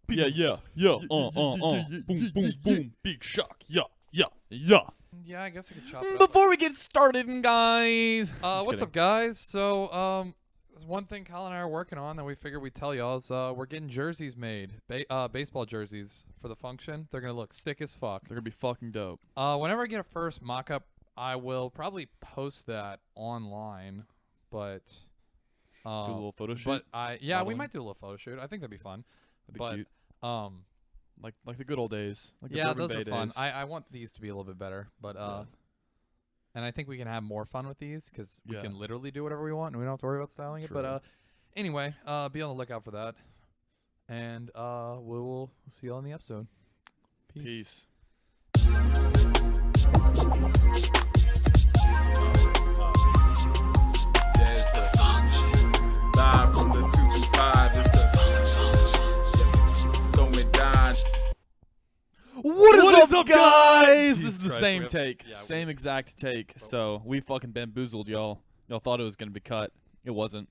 Yeah. Boom, boom, boom. Big shock. Yeah. Yeah, I guess I could chop it up. Before we get started, guys. What's up, guys? So, there's one thing Kyle and I are working on that we figured we'd tell y'all is we're getting jerseys made, baseball jerseys for the function. They're gonna look sick as fuck. They're gonna be fucking dope. Whenever I get a first mock-up, I will probably post that online, but Do a little photo shoot. But we Modeling. might do a little photo shoot. I think that'd be fun. That'd be But cute. Like the good old days. Like the yeah, Bourbon those Bay are fun. days. I want these to be a little bit better, but and I think we can have more fun with these because we can literally do whatever we want and we don't have to worry about styling it. But anyway, be on the lookout for that, and we will see you all in the episode. Peace. Live from the 225, it's going down. What is up, guys? Jesus This is the Christ, same we have- take. yeah, Same exact take. So we fucking bamboozled y'all. Y'all thought it was gonna be cut. It wasn't.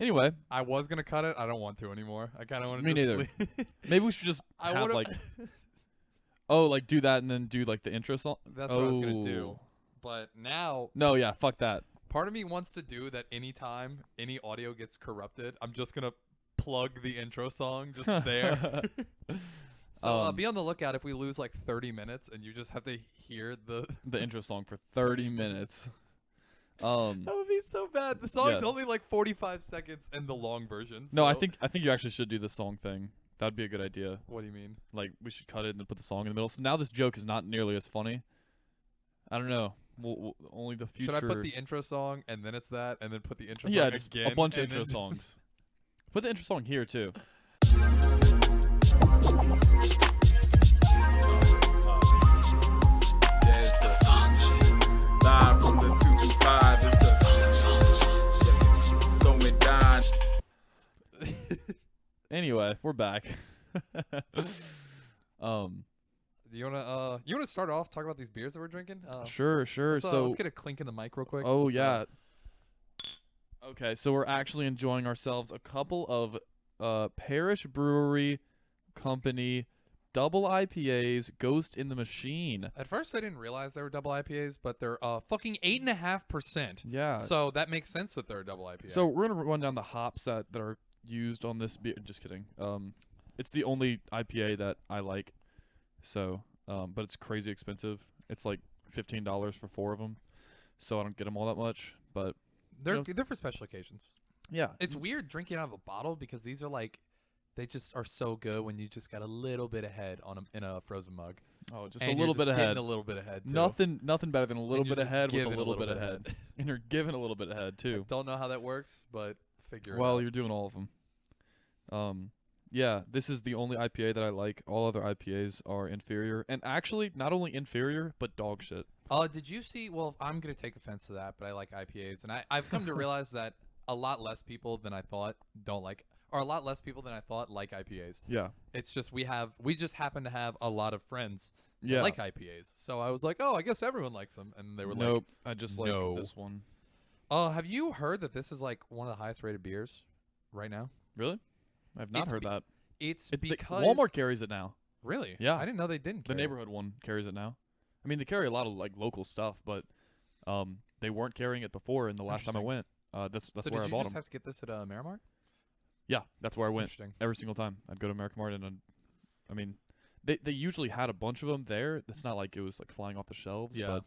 Anyway, I was gonna cut it. I don't want to anymore. I kind of want to. Me neither. maybe we should just I have would've- like do that and then do like the intro song. That's what I was gonna do. But now, No, yeah, fuck that. part of me wants to do that anytime any audio gets corrupted. I'm just gonna plug the intro song just there. So be on the lookout if we lose like 30 minutes and you just have to hear the intro song for 30 minutes. That would be so bad. The song's Yeah. only like 45 seconds and the long version. No, I so- think you actually should do the song thing. That'd be a good idea. What do you mean? Like we should cut it and then put the song in the middle. So now this joke is not nearly as funny. I don't know. We'll only the future. Should I put the intro song and then it's that and then put the intro yeah, song just again? a bunch of and intro then- songs. Put the intro song here too. There's the live from the 225, it's going down. Anyway, we're back. You wanna start off talk about these beers that we're drinking? Sure. So let's get a clink in the mic real quick. oh Just, yeah. Okay, so we're actually enjoying ourselves a couple of Parish Brewery Company double IPAs, Ghost in the Machine. At first, I didn't realize they were double IPAs, but they're fucking 8.5%. Yeah. So that makes sense that they're a double IPA. So we're gonna run down the hops that are used on this beer. Just kidding. It's the only IPA that I like. So, but it's crazy expensive. It's like $15 for 4 of them. So I don't get them all that much. But they're for special occasions. yeah, It's weird drinking out of a bottle because these are like, they just are so good when you just got a little bit ahead on them in a frozen mug. oh, just And a you're little bit getting ahead. A little bit ahead. Too. Nothing better than a little you're bit just ahead with a giving little bit ahead. And you're giving a little bit ahead too. Don't know how that works, but figure it Well, out. you're doing all of them. Yeah, this is the only IPA that I like. All other IPAs are inferior, and actually not only inferior but dog shit. Did you see? Well, I'm gonna take offense to that, but I like IPAs, and I've come to realize that a lot less people than I thought don't like, or a lot less people than I thought like IPAs. Yeah. It's just we just happen to have a lot of friends that Yeah. like IPAs. So I was like, oh, I guess everyone likes them, and they were Nope. I just like no. this one. like, have you heard that this is like one of the highest rated beers right now? Really? I've not It's heard that. It's It's because Walmart carries it now. Really? Yeah. I didn't know they didn't. The carry it. neighborhood one carries it now. I mean, they carry a lot of like local stuff, but they weren't carrying it before. And the last time I went, that's So where did I you bought just them. have to get this at Miramar? Yeah, that's where I went Interesting. every single time. I'd go to American Mart and I mean, they usually had a bunch of them there. It's not like it was like flying off the shelves. Yeah. But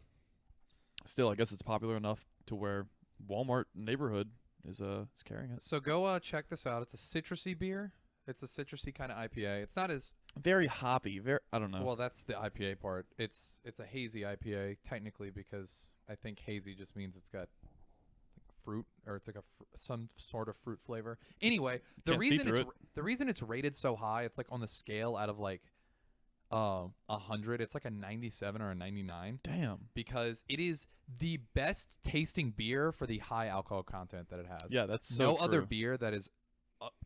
still, I guess it's popular enough to where Walmart neighborhood is carrying it. So go check this out. It's a citrusy beer. It's a citrusy kind of IPA. It's not as Very hoppy. I don't know. well. That's the IPA part. It's a hazy IPA technically because I think hazy just means it's got like fruit or it's like some sort of fruit flavor. Anyway, the can't see reason through it's the reason it's rated so high, it's like on the scale out of like 100, it's like a 97 or a 99 Damn. because it is the best tasting beer for the high alcohol content that it has. Yeah, that's so no other true. beer that is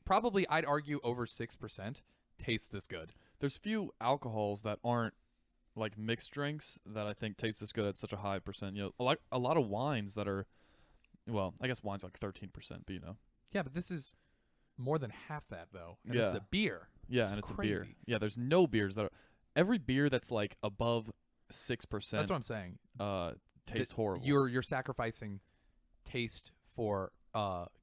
probably, I'd argue, over 6% tastes this good. There's few alcohols that aren't like mixed drinks that I think taste this good at such a high percent. You know, like a lot of wines that are, well, I guess wine's like 13%, but you know. Yeah, but this is more than half that though. And this is a beer. Yeah, and it's crazy. a beer. Yeah, there's no beers that are every beer that's like above 6%. That's what I'm saying. Tastes horrible. You're sacrificing taste for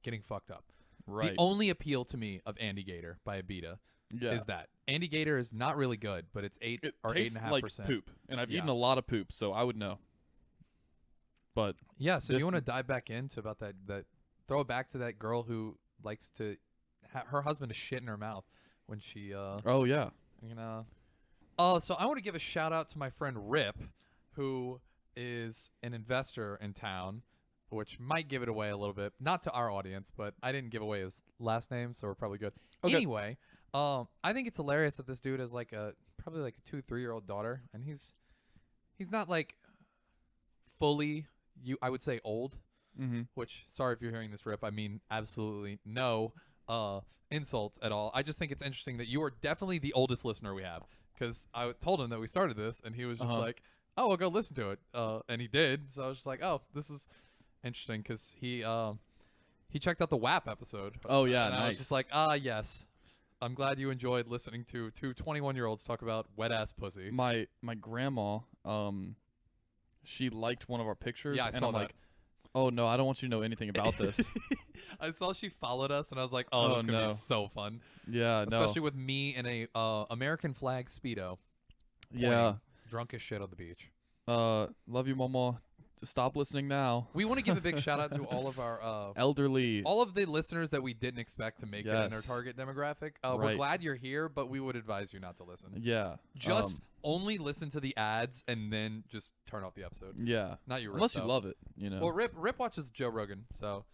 getting fucked up. Right. The only appeal to me of Andy Gator by Abita is that Andy Gator is not really good, but it's 8 or 8.5%. Like poop, and I've eaten a lot of poop, so I would know. But yeah, so do you want to dive back into about that? Throw it back to that girl who likes to her husband to shit in her mouth when she. Oh yeah. So I want to give a shout out to my friend Rip, who is an investor in town, which might give it away a little bit. Not to our audience, but I didn't give away his last name, so we're probably good. Okay. Anyway, I think it's hilarious that this dude has probably like a 2-3-year-old daughter, and he's not like fully I would say old. Mm-hmm. Which, sorry if you're hearing this, Rip, I mean absolutely no insults at all. I just think it's interesting that you are definitely the oldest listener we have, because I told him that we started this, and he was just like, oh, I'll go listen to it, and he did. So I was just like, oh, this is interesting, because he checked out the WAP episode. Oh yeah, and nice. I was just like, yes, I'm glad you enjoyed listening to two 21-year-olds talk about wet ass pussy. My grandma, she liked one of our pictures. Yeah, I saw I'm that. like, oh no, I don't want you to know anything about this. I saw she followed us, and I was like, oh, this is gonna be so fun. Yeah, especially with me in a American flag Speedo. Yeah, drunk as shit on the beach. Love you, mama. Stop listening now. We want to give a big shout out to all of our elderly, all of the listeners that we didn't expect to make it in our target demographic. We're glad you're here, but we would advise you not to listen. Yeah, just only listen to the ads and then just turn off the episode. Yeah, not you, Rip, unless you love it, Well, Rip watches Joe Rogan, so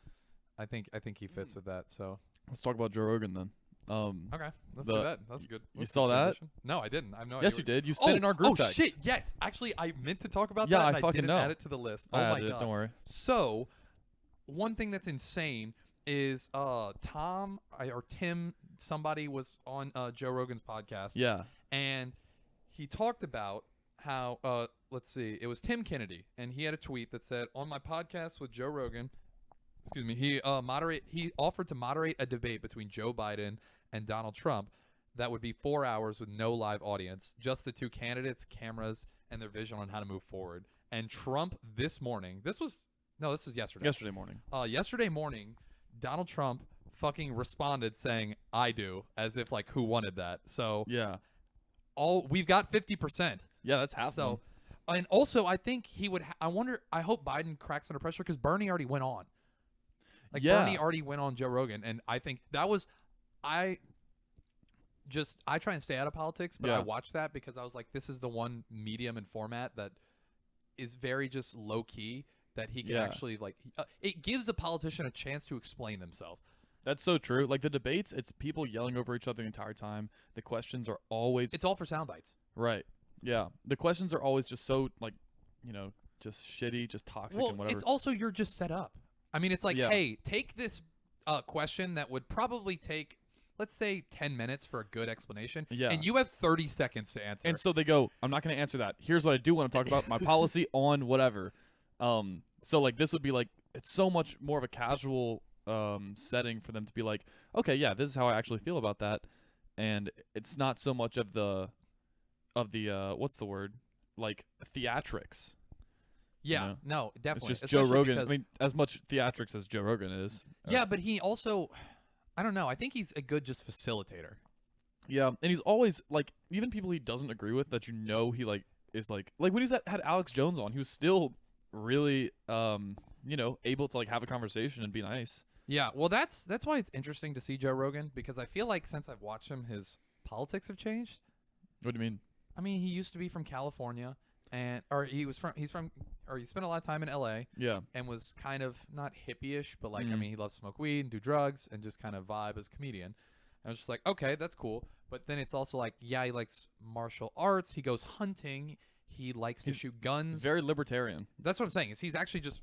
I think he fits with that. So let's talk about Joe Rogan then. Okay, let's do that. That's good. You saw that? No, I didn't. I have no idea. Yes, you did. You sent in our group text. Oh shit! Yes, actually, I meant to talk about that. Yeah, I fucking didn't know. add it to the list. Oh my god! Don't worry. So, one thing that's insane is Tim, somebody was on Joe Rogan's podcast. Yeah, and he talked about how let's see, it was Tim Kennedy, and he had a tweet that said, on my podcast with Joe Rogan, excuse me, he offered to moderate a debate between Joe Biden and Donald Trump that would be 4 hours with no live audience, just the two candidates, cameras, and their vision on how to move forward. And Trump this morning, this was yesterday. Yesterday morning, Donald Trump fucking responded saying, I do, as if like who wanted that. So yeah, we've got 50%. Yeah, that's half. So, and also I think he would. I hope Biden cracks under pressure, because Bernie already went on. Bernie already went on Joe Rogan, and I think that was. I try and stay out of politics, but I watched that because I was like, this is the one medium and format that is very just low key, that he can actually it gives a politician a chance to explain themselves. That's so true. Like the debates, it's people yelling over each other the entire time. The questions are always it's all for sound bites. Right. Yeah. The questions are always just so just shitty, just toxic and whatever. It's also you're just set up. I mean, it's like, hey, take this question that would probably take, let's say, 10 minutes for a good explanation, and you have 30 seconds to answer. And so they go, I'm not going to answer that. Here's what I do want to talk about, my policy on whatever. So like this would be like, it's so much more of a casual setting for them to be like, okay, yeah, this is how I actually feel about that. And it's not so much of the what's the word? Like theatrics. Yeah, no, definitely. It's just Joe Rogan. I mean, as much theatrics as Joe Rogan is. Yeah, but he also, I don't know. I think he's a good just facilitator. Yeah, and he's always like, even people he doesn't agree with, that he like is like when he's had Alex Jones on, he was still really able to like have a conversation and be nice. Yeah, well, that's why it's interesting to see Joe Rogan, because I feel like since I've watched him, his politics have changed. What do you mean? I mean, he used to be from California. He spent a lot of time in LA. Yeah. And was kind of not hippie-ish, but like, I mean, he loves to smoke weed and do drugs and just kind of vibe as a comedian. And I was just like, okay, that's cool. But then it's also like, yeah, he likes martial arts. He goes hunting. He likes to shoot guns. Very libertarian. That's what I'm saying. He's actually just,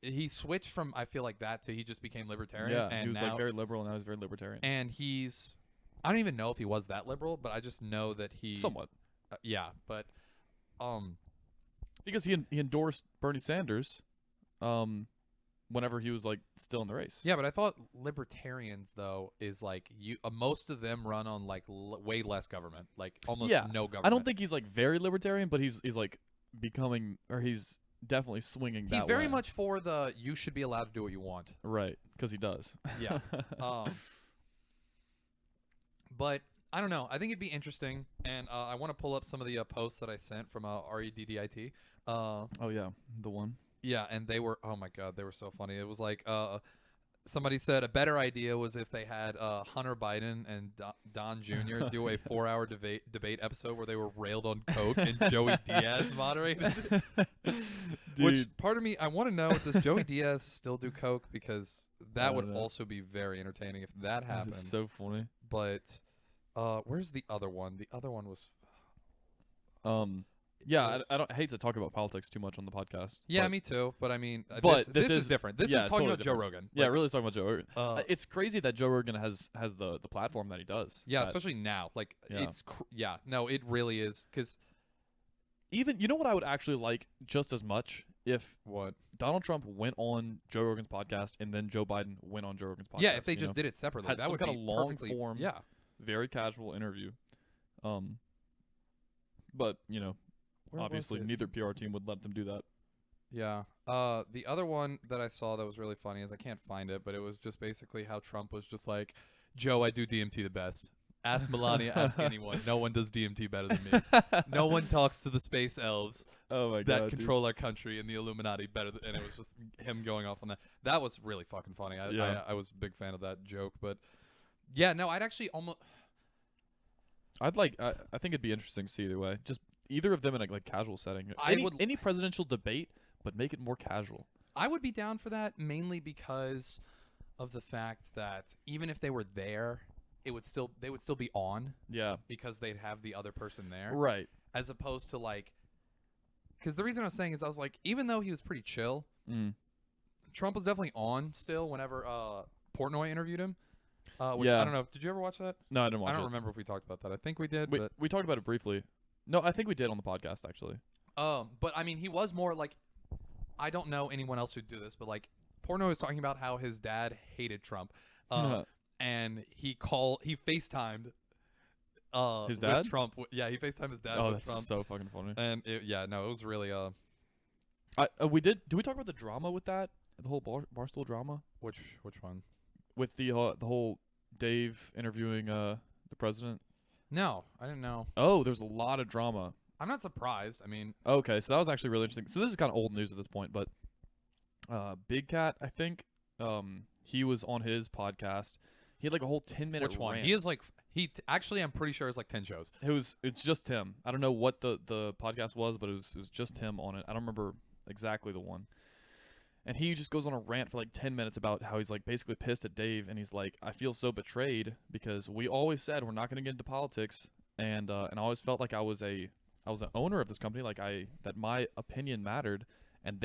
he switched from, I feel like that, to he just became libertarian. Yeah, and he was like very liberal, and now he's very libertarian. And I don't even know if he was that liberal, but I just know that he. Somewhat. But. Because he endorsed Bernie Sanders, whenever he was like still in the race. Yeah, but I thought libertarians though is like most of them run on like way less government, like almost no government. I don't think he's like very libertarian, but he's like becoming, or he's definitely swinging that way. He's very much for the you should be allowed to do what you want. Right, because he does. Yeah. But I don't know. I think it'd be interesting, and I want to pull up some of the posts that I sent from REDDIT. Oh yeah, the one. Yeah, and they were, oh my god, they were so funny. It was like somebody said a better idea was if they had Hunter Biden and Don Jr. do a 4-hour debate episode where they were railed on coke and Joey Diaz moderated. Which part of me, I want to know, does Joey Diaz still do coke? Because that would also be very entertaining if that happened. That is so funny. But where's the other one? The other one was yeah, I don't hate to talk about politics too much on the podcast. Yeah, me too. But I mean, this is different. This is talking totally about Joe Rogan. Yeah, really talking about Joe Rogan. It's crazy that Joe Rogan has the platform that he does. Yeah, especially now. Like it's no, it really is, because even, you know what I would actually like just as much if what Donald Trump went on Joe Rogan's podcast and then Joe Biden went on Joe Rogan's podcast. Yeah, if they just did it separately, had that some would kind be of long perfectly, form, very casual interview. But you know, obviously neither PR team would let them do that. Yeah. The other one that I saw that was really funny is, I can't find it, but it was just basically how Trump was just like, Joe, I do DMT the best. Ask Melania, ask anyone. No one does DMT better than me. No one talks to the space elves that control our country and the Illuminati better and it was just him going off on that. That was really fucking funny. I was a big fan of that joke, but yeah, no, I'd actually I think it'd be interesting to see either way. Just either of them in a like casual setting. Any presidential debate, but make it more casual. I would be down for that, mainly because of the fact that even if they were there, they would still be on. Yeah. Because they'd have the other person there. Right. As opposed to like, because the reason I was saying is I was like, even though he was pretty chill, Trump was definitely on still whenever Portnoy interviewed him. Which I don't know. Did you ever watch that? No, I didn't watch it. I don't remember if we talked about that. I think we did. We talked about it briefly. No, I think we did on the podcast, actually. But I mean, he was more like, I don't know anyone else who'd do this, but like, Portnoy was talking about how his dad hated Trump. And he FaceTimed his dad? with Trump. Yeah, he FaceTimed his dad with Trump. Oh, that's so fucking funny. And it was really did we talk about the drama with that? The whole Barstool drama? Which one? With the whole Dave interviewing the president? No, I didn't know. Oh, there's a lot of drama. I'm not surprised. I mean, okay, so that was actually really interesting. So this is kind of old news at this point, but Big Cat, I think, he was on his podcast. He had like a whole 10-minute Which one? rant. He is like actually I'm pretty sure it's like 10 shows. It's just him. I don't know what the podcast was, but it was just him on it. I don't remember exactly the one. And he just goes on a rant for like 10 minutes about how he's like basically pissed at Dave, and he's like, I feel so betrayed because we always said we're not going to get into politics, and I always felt like I was an owner of this company, like that my opinion mattered, and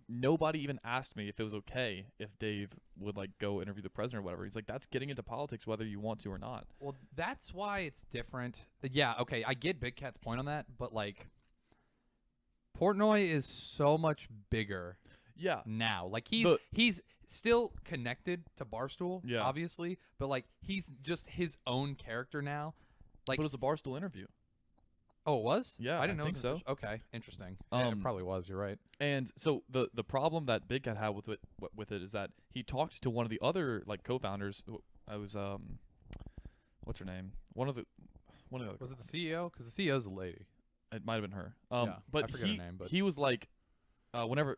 nobody even asked me if it was okay if Dave would like go interview the president or whatever. He's like, that's getting into politics whether you want to or not. Well, that's why it's different. Yeah, okay, I get Big Cat's point on that, but like Portnoy is so much bigger. Yeah. Now, like he's still connected to Barstool, obviously, but like he's just his own character now. Like, but it was a Barstool interview. Oh, it was? Yeah, I didn't know. Think so. Okay, interesting. Yeah, it probably was. You're right. And so the problem that Big Cat had with it is that he talked to one of the other like co-founders. I was what's her name? One of the. Was it the CEO? Because the CEO is a lady. It might have been her. But I forget her name. But he was like.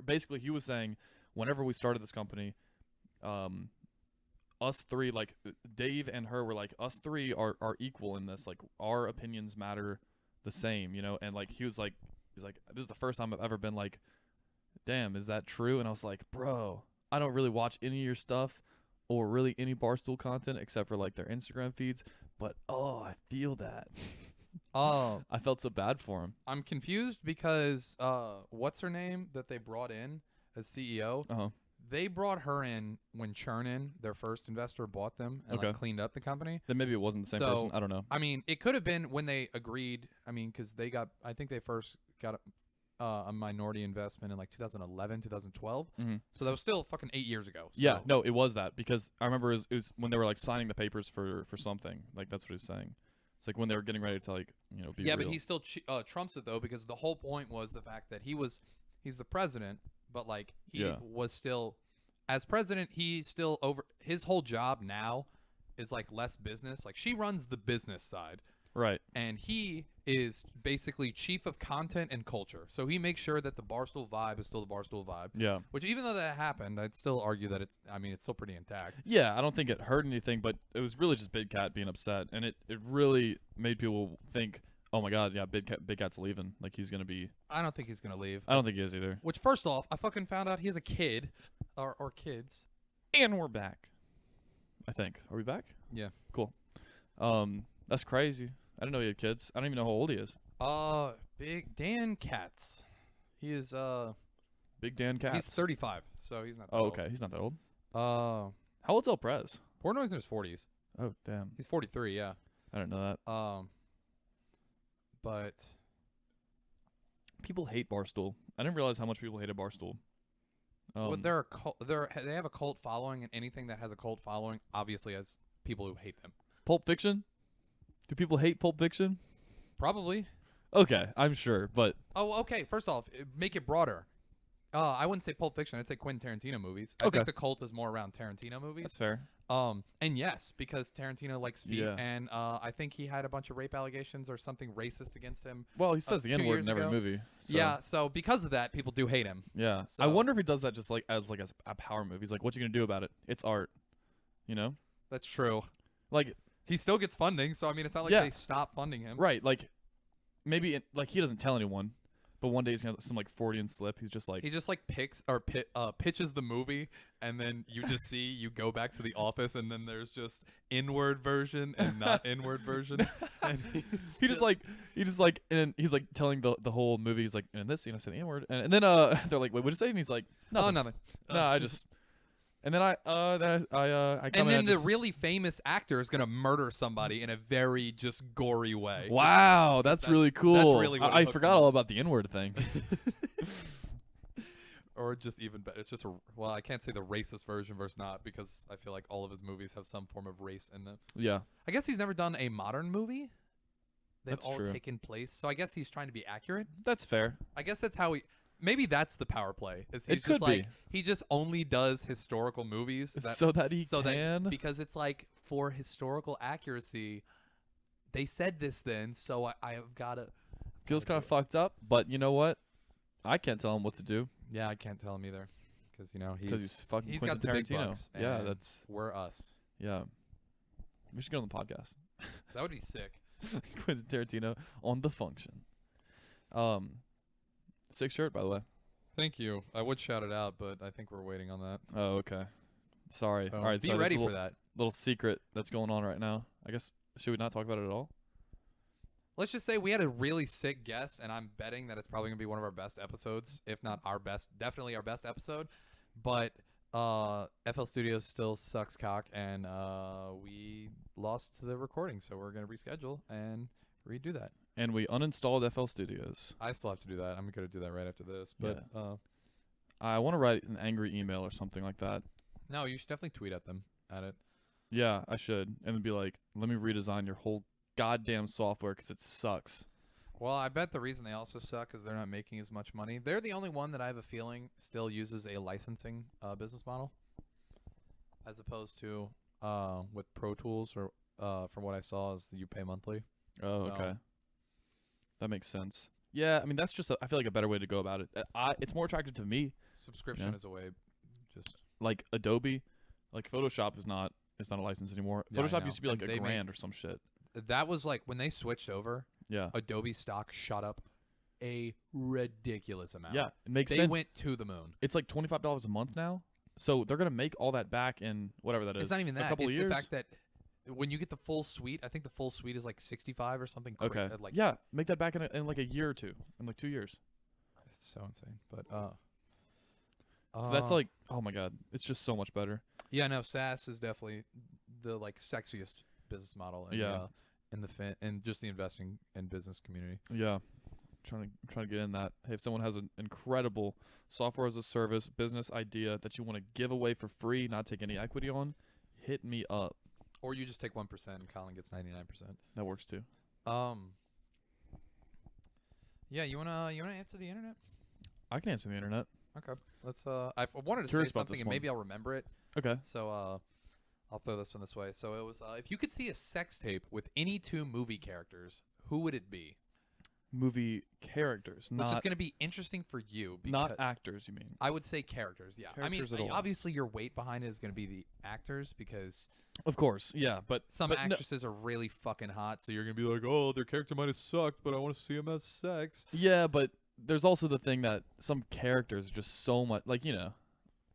Basically he was saying whenever we started this company, us three, like Dave and her were like, us three are equal in this, like our opinions matter the same, you know. And like he's like this is the first time I've ever been like, damn, is that true? And I was like, bro, I don't really watch any of your stuff or really any Barstool content except for like their Instagram feeds, but I feel that. I felt so bad for him. I'm confused because what's her name that they brought in as CEO? They brought her in when Chernin, their first investor, bought them and like cleaned up the company. Then maybe it wasn't the same person. I don't know. I mean, it could have been when they agreed. I mean, because I think they first got a minority investment in like 2011, 2012. Mm-hmm. So that was still fucking 8 years ago. So. Yeah, no, it was that because I remember it was when they were like signing the papers for something. Like that's what he's saying. It's like when they were getting ready to like be yeah, real. but he still trumps it though because the whole point was the fact that he's the president, but like he was still as president. He still his whole job now is like less business. Like she runs the business side. Right. And he is basically chief of content and culture. So he makes sure that the Barstool vibe is still the Barstool vibe. Yeah. Which even though that happened, I'd still argue that it's still pretty intact. Yeah, I don't think it hurt anything, but it was really just Big Cat being upset. And it really made people think, oh my God, yeah, Big Cat's leaving. Like he's going to be. I don't think he's going to leave. I don't think he is either. Which, first off, I fucking found out he has a kid. Or kids. And we're back. I think. Are we back? Yeah. Cool. That's crazy. I didn't know he had kids. I don't even know how old he is. Big Dan Katz. He is Big Dan Katz. He's 35, so he's not that old. Okay, he's not that old. How old's El Prez? Portnoy's in his 40s. Oh, damn. He's 43, yeah. I didn't know that. But people hate Barstool. I didn't realize how much people hated Barstool. Well, they have a cult following, and anything that has a cult following obviously has people who hate them. Pulp Fiction? Do people hate Pulp Fiction? Probably. Okay, I'm sure, but... Oh, okay. First off, make it broader. I wouldn't say Pulp Fiction. I'd say Quentin Tarantino movies. I think the cult is more around Tarantino movies. That's fair. And yes, because Tarantino likes feet, and I think he had a bunch of rape allegations or something racist against him. Well, he says the N-word in every movie. So. Yeah, so because of that, people do hate him. Yeah. So. I wonder if he does that just like as a power move. He's like, what you gonna do about it? It's art. You know? That's true. Like... He still gets funding, so I mean, it's not like they stop funding him. Right, like maybe he doesn't tell anyone, but one day he's gonna have some like Freudian slip. He's just like pitches the movie, and then you just see you go back to the office, and then there's just inward version and not inward version. And he's and he's like telling the whole movie. He's like, in this scene I said the N-word, and then they're like, wait, what did you say? And he's like, nothing. Oh, nothing. No, I just. And then I and then the really famous actor is gonna murder somebody in a very just gory way. Wow, that's really cool. That's really what I forgot all about the N-word thing. Or just even better, it's just I can't say the racist version versus not because I feel like all of his movies have some form of race in them. Yeah. I guess he's never done a modern movie. They've all true. taken place, so I guess he's trying to be accurate. That's fair. I guess that's how he. Maybe that's the power play. It could be. He just only does historical movies so that he can. Because it's like for historical accuracy, they said this then, so I have got to. Feels kind of fucked up, but you know what? I can't tell him what to do. Yeah, I can't tell him either, because he's fucking he's Quentin got the Tarantino. big bucks. Yeah, we're us. Yeah, we should get on the podcast. That would be sick. Quentin Tarantino on The Function. Sick shirt, by the way. Thank you. I would shout it out, but I think we're waiting on that. Oh, okay. Sorry. So all right. Be ready for that. Little secret that's going on right now. I guess should we not talk about it at all? Let's just say we had a really sick guest, and I'm betting that it's probably gonna be one of our best episodes, if not our best, definitely our best episode. But FL Studios still sucks cock, and we lost the recording, so we're gonna reschedule and redo that. And we uninstalled FL Studios. I still have to do that. I'm going to do that right after this. But I want to write an angry email or something like that. No, you should definitely tweet at it. Yeah, I should. And then be like, let me redesign your whole goddamn software because it sucks. Well, I bet the reason they also suck is they're not making as much money. They're the only one that I have a feeling still uses a licensing business model, as opposed to with Pro Tools, or from what I saw, is you pay monthly. Oh, okay. That makes sense. Yeah, I mean that's just I feel like a better way to go about it. It's more attractive to me. Subscription is a way, just like Adobe, like Photoshop is not a license anymore. Yeah, Photoshop used to be like a grand or some shit. That was like when they switched over. Yeah. Adobe stock shot up a ridiculous amount. Yeah, it makes sense. They went to the moon. It's like $25 a month now, so they're gonna make all that back in whatever that is. It's not even that. A couple it's of years. The fact that when you get the full suite, I think the full suite is like 65 or something. Okay. Yeah, make that back in like a year or two, in like 2 years. It's so insane. But so that's like, oh my god, it's just so much better. Yeah, no, SaaS is definitely the like sexiest business model. In, yeah. In just the investing and business community. Yeah. trying to get in that. Hey, if someone has an incredible software as a service business idea that you want to give away for free, not take any equity on, hit me up. Or you just take 1% and Colin gets 99%. That works too. Yeah, you wanna answer the internet? I can answer the internet. Okay. Let's I wanted to Curious say about this something and one. maybe I'll remember it. Okay. So I'll throw this one this way. So it was if you could see a sex tape with any 2 movie characters, who would it be? Movie characters, Which is going to be interesting for you. Not actors, you mean? I would say characters, yeah. Characters at all. Obviously your weight behind it is going to be the actors because... Of course, yeah, but... Some actresses are really fucking hot, so you're going to be like, oh, their character might have sucked, but I want to see them have sex. Yeah, but there's also the thing that some characters are just so much... Like, you know,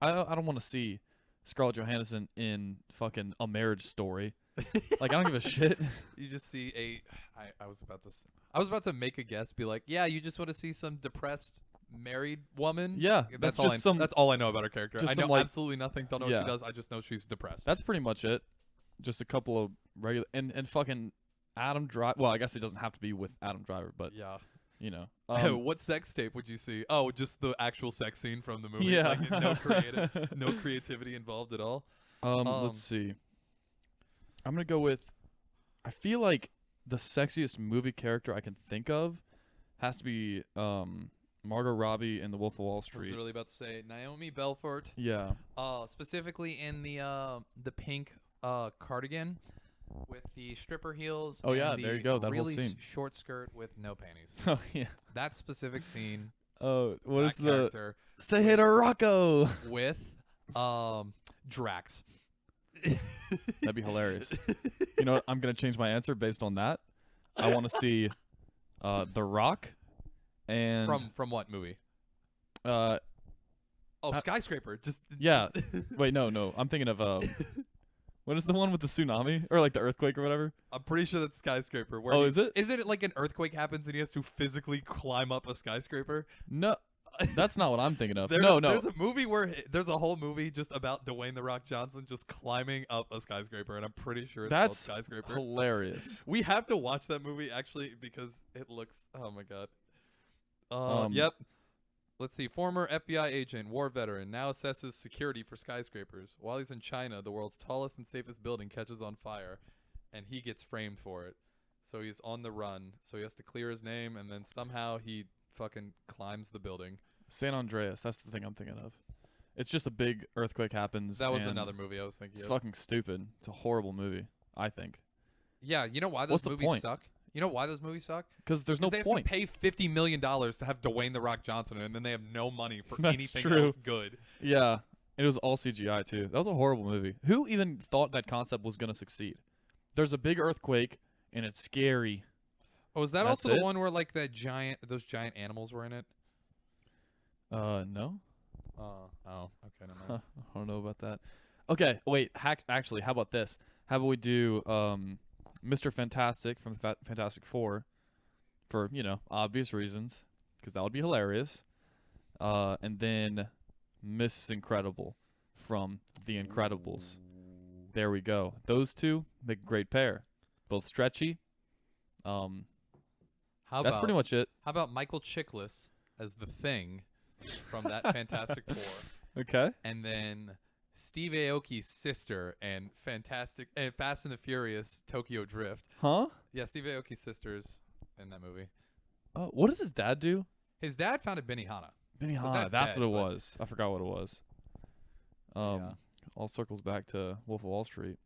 I don't want to see Scarlett Johansson in fucking A Marriage Story. Like, I don't give a shit. You just see I was about to make a guess, be like, yeah, you just want to see some depressed married woman. Yeah, that's all I know about her character. I know absolutely nothing. Don't know what she does. I just know she's depressed. That's pretty much it. Just a couple of regular and fucking Adam Driver. Well, I guess it doesn't have to be with Adam Driver, but yeah, you know. What sex tape would you see? Oh, just the actual sex scene from the movie. Yeah, like, no creativity involved at all. Let's see. I'm gonna go with. I feel like the sexiest movie character I can think of has to be Margot Robbie in The Wolf of Wall Street. I was really about to say Naomi Belfort. Yeah. Specifically in the pink cardigan with the stripper heels. Oh yeah, and there you go. That really whole scene. Short skirt with no panties. Oh yeah. That specific scene. Oh, what is the Say hey to Rocco with Drax. That'd be hilarious. You know what? I'm gonna change my answer based on that. I want to see The Rock and from what movie? Skyscraper. Yeah. Wait, no. I'm thinking of what is the one with the tsunami or like the earthquake or whatever? I'm pretty sure that's Skyscraper. Oh, is it? Isn't it like an earthquake happens and he has to physically climb up a skyscraper? No. That's not what I'm thinking of. There's a movie where there's a whole movie just about Dwayne The Rock Johnson just climbing up a skyscraper, and I'm pretty sure it's called Skyscraper. Hilarious. We have to watch that movie actually because it looks. Oh my god. Yep. Let's see. Former FBI agent, war veteran, now assesses security for skyscrapers. While he's in China, the world's tallest and safest building catches on fire, and he gets framed for it. So he's on the run. So he has to clear his name, and then somehow he fucking climbs the building. San Andreas, that's the thing I'm thinking of. It's just a big earthquake happens. That was another movie I was thinking it's of. Fucking stupid. It's a horrible movie, I think. Yeah, you know why those movies suck? You know why those movies suck? Because there's no point. point. They have to pay $50 million to have Dwayne The Rock Johnson in, and then they have no money for That's anything true. else good. Yeah, it was all CGI too. That was a horrible movie. Who even thought that concept was going to succeed? There's a big earthquake, and it's scary. Oh, is that also the one where like those giant animals were in it? No. Oh, okay, never mind. I don't know about that. Okay, wait. Actually, how about this? How about we do Mr. Fantastic from the Fantastic Four for, obvious reasons, because that would be hilarious. And then Mrs. Incredible from The Incredibles. There we go. Those two make a great pair. Both stretchy. That's pretty much it. How about Michael Chiklis as the Thing from that Fantastic Four? Okay. And then Steve Aoki's sister and Fast and the Furious Tokyo Drift. Huh? Yeah, Steve Aoki's sister's in that movie. Oh, what does his dad do? His dad founded Benihana. Benihana, that's what it was. I forgot what it was. All circles back to Wolf of Wall Street.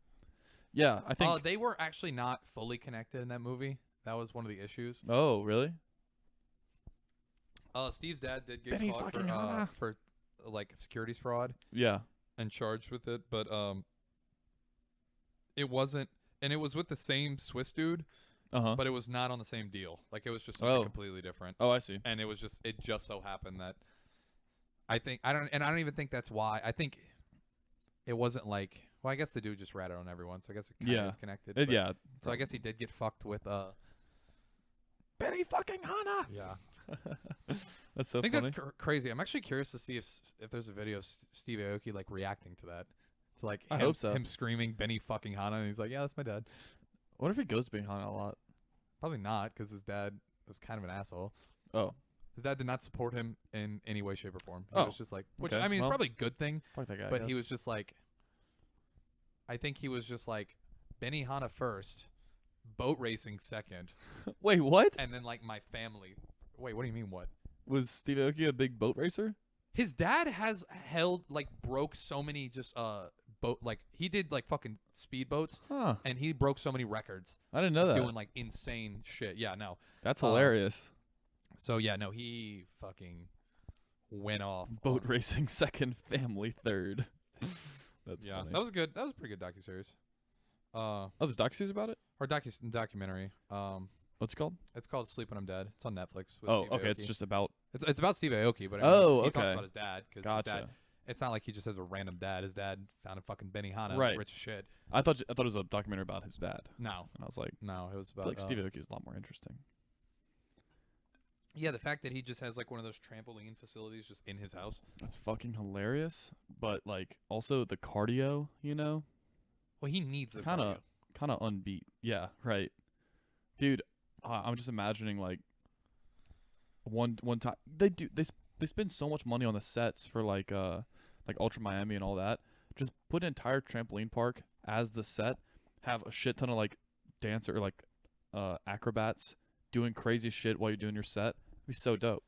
Yeah, I think they were actually not fully connected in that movie. That was one of the issues. Oh, really? Steve's dad did get caught for like securities fraud. Yeah. And charged with it, but it wasn't, and it was with the same Swiss dude, but it was not on the same deal. Like it was just something completely different. Oh, I see. And it just so happened that I don't even think that's why. I think it wasn't like, well, I guess the dude just ratted on everyone, so I guess it kind of is connected. Yeah. So I guess he did get fucked with Benny fucking Hanna. Yeah. That's so I think funny. that's crazy. I'm actually curious to see if there's a video of Steve Aoki like reacting to that. To like I hope so. Him screaming Benny fucking Hanna, and he's like, yeah, that's my dad. What if he goes to Benny Hanna a lot? Probably not, because his dad was kind of an asshole. Oh. His dad did not support him in any way, shape, or form. He Oh, was just like, which okay, I mean, it's well, probably a good thing. Fuck that guy. But he was just like, I think he was just like, Benihana first, boat racing second, Wait, what? and then like my family. Wait, what do you mean what? Was Steve Aoki a big boat racer? His dad has broke so many just boat, like he did like fucking speedboats, Huh. and he broke so many records I didn't know that. doing like insane shit. Yeah, no. That's hilarious. So yeah, no, he fucking went off. Boat racing second, family third. That's funny. That was good. That was a pretty good docuseries. Oh, there's docuseries about it? Or documentary. What's it called? It's called Sleep When I'm Dead. It's on Netflix. With Oh, Steve okay. Aoki. It's just about. It's about Steve Aoki, but I mean, he talks okay. about his dad because Gotcha. his dad. It's not like he just has a random dad. His dad found a fucking Benihana, Right. rich as shit. I thought it was a documentary about his dad, No, and I was like, no, it was I feel about like Steve Aoki is a lot more interesting. Yeah, the fact that he just has like one of those trampoline facilities just in his house. That's fucking hilarious. But like, also the cardio, you know, Well, he needs the kind cardio. of unbeat. Yeah, right, dude. I'm just imagining like one time they spend so much money on the sets for like Ultra Miami and all that. Just put an entire trampoline park as the set, have a shit ton of like dancer or like acrobats doing crazy shit while you're doing your set. It'd be so dope.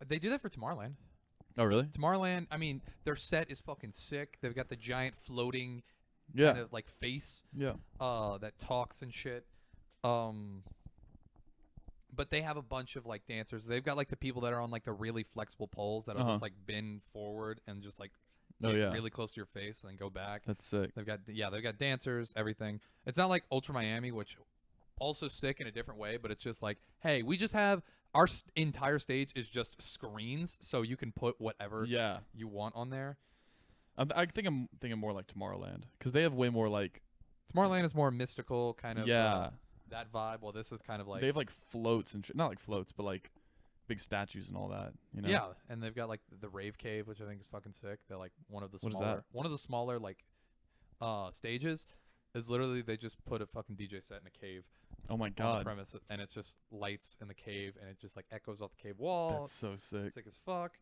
They do that for Tomorrowland. Oh really? Tomorrowland, I mean, their set is fucking sick. They've got the giant floating Yeah. kind of like face Yeah. that talks and shit. But they have a bunch of like dancers. They've got like the people that are on like the really flexible poles that are just like bend forward and just like Oh get yeah. really close to your face and then go back. That's sick. They've got dancers, everything. It's not like Ultra Miami, which also sick in a different way, but it's just like, hey, we just have our entire stage is just screens, so you can put whatever Yeah. you want on there. I think I'm thinking more like Tomorrowland because they have way more like Tomorrowland is more mystical, kind of yeah. that vibe. Well, this is kind of like They have like floats and not like floats, but like big statues and all that. You know? yeah, and they've got like the rave cave, which I think is fucking sick. They're like one of the What is smaller, that? one of the smaller like stages is literally they just put a fucking DJ set in a cave Oh my on the god. premise, and it's just lights in the cave, and it just like echoes off the cave wall. That's so sick. Sick as fuck.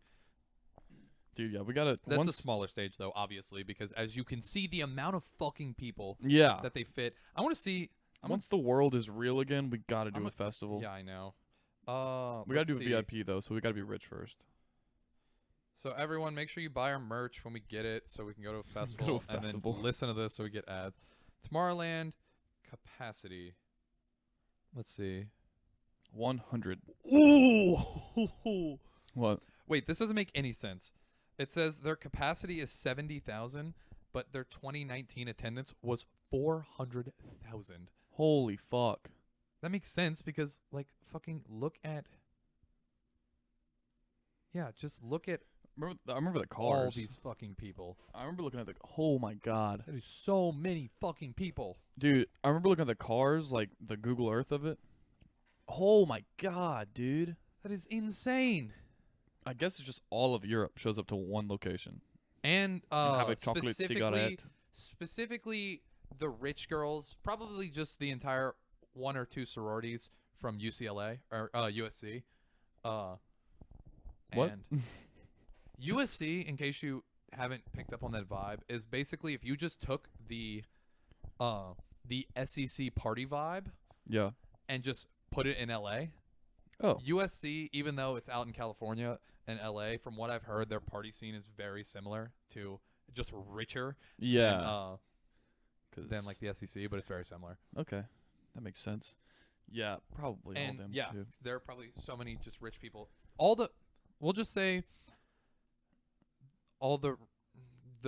Dude, yeah, we gotta That's once a smaller stage though, obviously, because as you can see, the amount of fucking people yeah. that they fit. I want to see. Once the world is real again, we gotta do I'm a festival. Yeah, I know. We gotta let's do see. a VIP though, so we gotta be rich first. So everyone, make sure you buy our merch when we get it, so we can go to a festival, Go to a and festival. then listen to this so we get ads. Tomorrowland capacity. Let's see. 100. Ooh. What? Wait, this doesn't make any sense. It says their capacity is 70,000, but their 2019 attendance was 400,000. Holy fuck. That makes sense because, like, fucking look at. Yeah, just look at I remember the all cars. these fucking people. I remember looking at the. Oh my god, That is so many fucking people. dude! I remember looking at the cars, like the Google Earth of it. Oh my god, dude! That is insane. I guess it's just all of Europe shows up to one location. And have a chocolate cigarette. specifically the rich girls, probably just the entire one or two sororities from UCLA or USC. What? And USC, in case you haven't picked up on that vibe, is basically if you just took the SEC party vibe Yeah. and just put it in LA. Oh. USC, even though it's out in California and LA, from what I've heard, their party scene is very similar to just richer Yeah. than like the SEC, but it's very similar. Okay, that makes sense. Yeah, probably all And them yeah, too. there are probably so many just rich people. We'll just say all the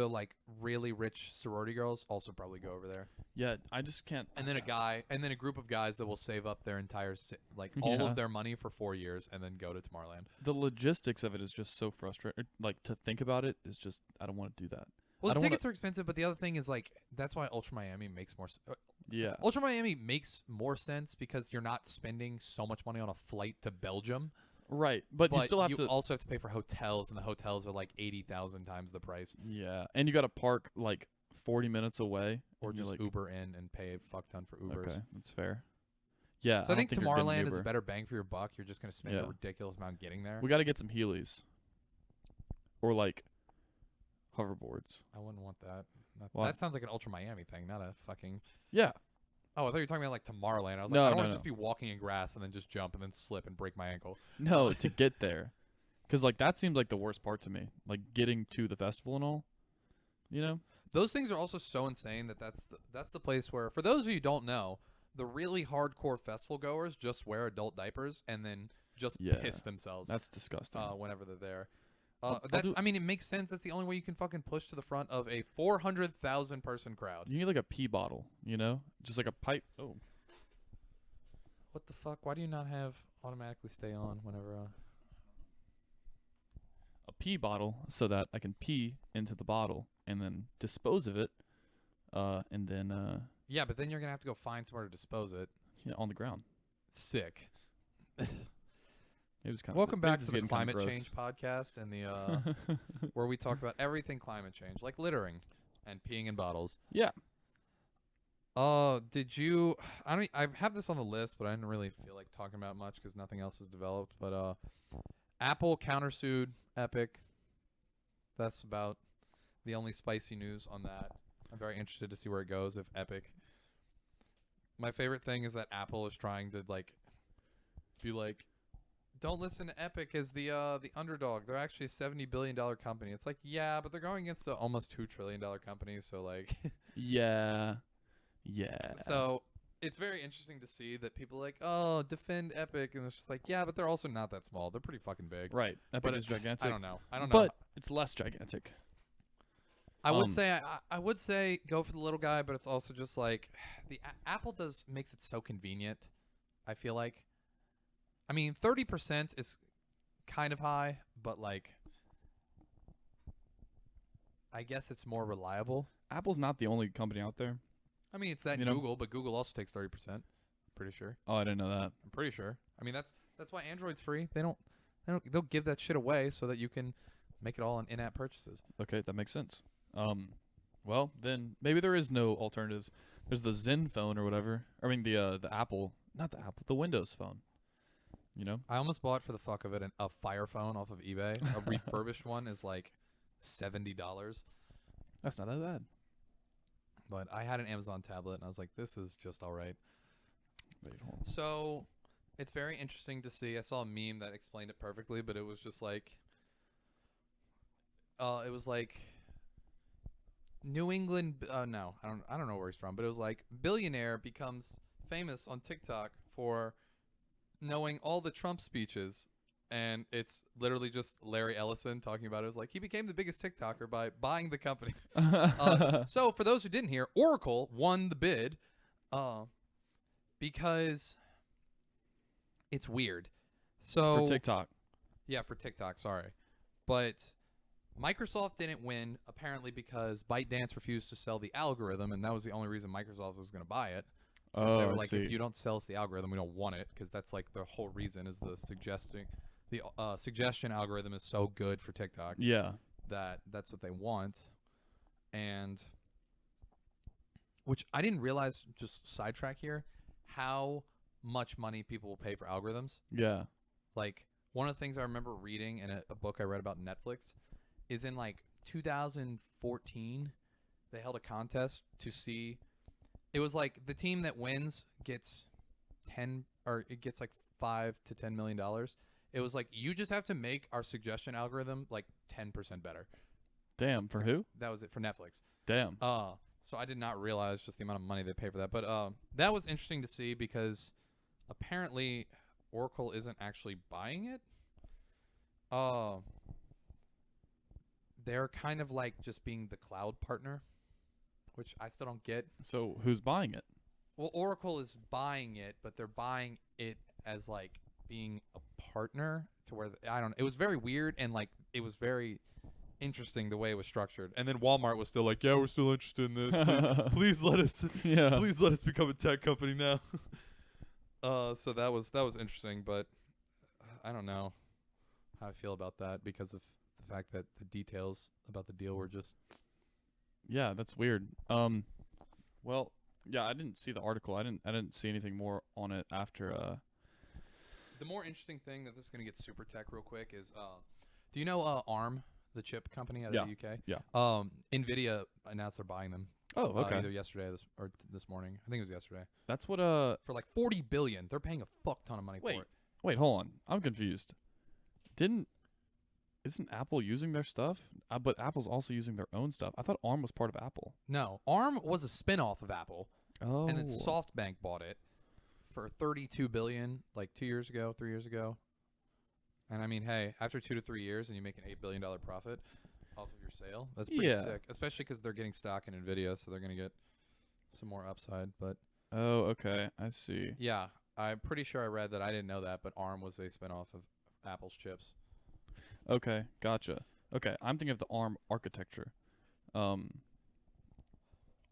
like really rich sorority girls also probably go over there. Yeah, I just can't. And then a group of guys that will save up their entire all Yeah. of their money for 4 years and then go to Tomorrowland. The logistics of it is just so frustrating. Like to think about it is just I don't want to do that. Well, I the don't tickets are expensive, but the other thing is like that's why Ultra Miami makes more. Yeah. Ultra Miami makes more sense because you're not spending so much money on a flight to Belgium. Right, but you still have to. also have to pay for hotels, and the hotels are like 80,000 times the price. Yeah, and you got to park like 40 minutes away, Or and you're just like, Uber in and pay a fuck ton for Ubers. Okay, that's fair. Yeah. So I think don't you're getting Tomorrowland is a Uber. better bang for your buck. You're just going to spend Yeah. a ridiculous amount getting there. We got to get some Heelys. Or like hoverboards. I wouldn't want that. Why? That sounds like an Ultra Miami thing, not a fucking... Yeah. Oh, I thought you were talking about like Tomorrowland. I was No, like, I don't no, want to no. just be walking in grass and then just jump and then slip and break my ankle. No, to get there. Because like that seems like the worst part to me. Like getting to the festival and all. You know? Those things are also so insane that's the place where, for those of you who don't know, the really hardcore festival goers just wear adult diapers and then just Yeah. piss themselves That's disgusting. whenever they're there. I'll I mean, it makes sense. That's the only way you can fucking push to the front of a 400,000 person crowd. You need like a pee bottle, you know? Just like a pipe. Oh. What the fuck? Why do you not have automatically stay on whenever? A pee bottle so that I can pee into the bottle and then dispose of it. And then Yeah, but then you're gonna have to go find somewhere to dispose it. yeah, on the ground. Sick. It was kind Welcome of back to the Climate Change podcast and the where we talk about everything climate change, like littering and peeing in bottles. Yeah. Did you? I have this on the list, but I didn't really feel like talking about it much because nothing else is developed. But Apple countersued Epic. That's about the only spicy news on that. I'm very interested to see where it goes if Epic. My favorite thing is that Apple is trying to be like, don't listen to Epic as the underdog. They're actually a $70 billion company. It's like, yeah, but they're going against the almost $2 trillion company. So like, Yeah. so it's very interesting to see that people are like, oh, defend Epic, and it's just like, yeah, but they're also not that small. They're pretty fucking big. Right. Epic But is gigantic. I don't know. But it's less gigantic. I would say I would say go for the little guy, but it's also just like the Apple makes it so convenient. I feel like, I mean, 30% is kind of high, but like, I guess it's more reliable. Apple's not the only company out there. I mean, it's that You know? Google, but Google also takes 30%. Pretty sure. Oh, I didn't know that. I'm pretty sure. I mean, that's why Android's free. They'll give that shit away so that you can make it all on in-app purchases. Okay, that makes sense. Well, then maybe there is no alternatives. There's the Zen phone or whatever. I mean, the Apple, not the Apple, the Windows phone. You know? I almost bought for the fuck of it a Fire phone off of eBay. A refurbished one is like $70. That's not that bad. But I had an Amazon tablet, and I was like, this is just all right. Wait, hold on. So it's very interesting to see. I saw a meme that explained it perfectly, but it was just like, it was like New England. No, I don't know where he's from, but it was like billionaire becomes famous on TikTok for knowing all the Trump speeches. And it's literally just Larry Ellison talking about it. It was like he became the biggest TikToker by buying the company. So for those who didn't hear, Oracle won the bid because it's weird. So For TikTok. Yeah, for TikTok, sorry. But Microsoft didn't win apparently because ByteDance refused to sell the algorithm, and that was the only reason Microsoft was going to buy it. Oh, They were I like, see. if you don't sell us the algorithm, we don't want it, because that's like the whole reason is the suggestion algorithm is so good for TikTok Yeah. that's what they want. And which I didn't realize, just sidetrack here, how much money people will pay for algorithms. Yeah. Like one of the things I remember reading in a book I read about Netflix is in like 2014 they held a contest to see. It was like the team that wins gets like $5 to $10 million. It was like, you just have to make our suggestion algorithm like 10% better. Damn. For who? That was it for Netflix. Damn. So I did not realize just the amount of money they pay for that. But that was interesting to see because apparently Oracle isn't actually buying it. They're kind of like just being the cloud partner, which I still don't get. So who's buying it? Well, Oracle is buying it, but they're buying it as like being a partner to where I don't know. It was very weird, and like it was very interesting the way it was structured. And then Walmart was still like, "Yeah, we're still interested in this. Please let us, Yeah. please let us become a tech company now." So that was interesting, but I don't know how I feel about that because of the fact that the details about the deal were just Yeah, that's weird. Well, Yeah, I didn't see the article. I didn't see anything more on it after. The more interesting thing that this is gonna get super tech real quick is, do you know ARM, the chip company out of the UK? Yeah. Nvidia announced they're buying them. Oh, okay. Either yesterday or this morning. I think it was yesterday. That's what For like $40 billion. They're paying a fuck ton of money for it. Wait, hold on. I'm confused. Isn't Apple using their stuff? But Apple's also using their own stuff. I thought ARM was part of Apple. No, ARM was a spin-off of Apple. Oh. And then SoftBank bought it for $32 billion, like 3 years ago. And I mean, hey, after 2 to 3 years, and you make an $8 billion profit off of your sale, that's pretty sick. Especially because they're getting stock in Nvidia, so they're gonna get some more upside. But okay, I see. yeah, I'm pretty sure I read that. I didn't know that, but ARM was a spin-off of Apple's chips. Okay, gotcha. Okay, I'm thinking of the ARM architecture. ARM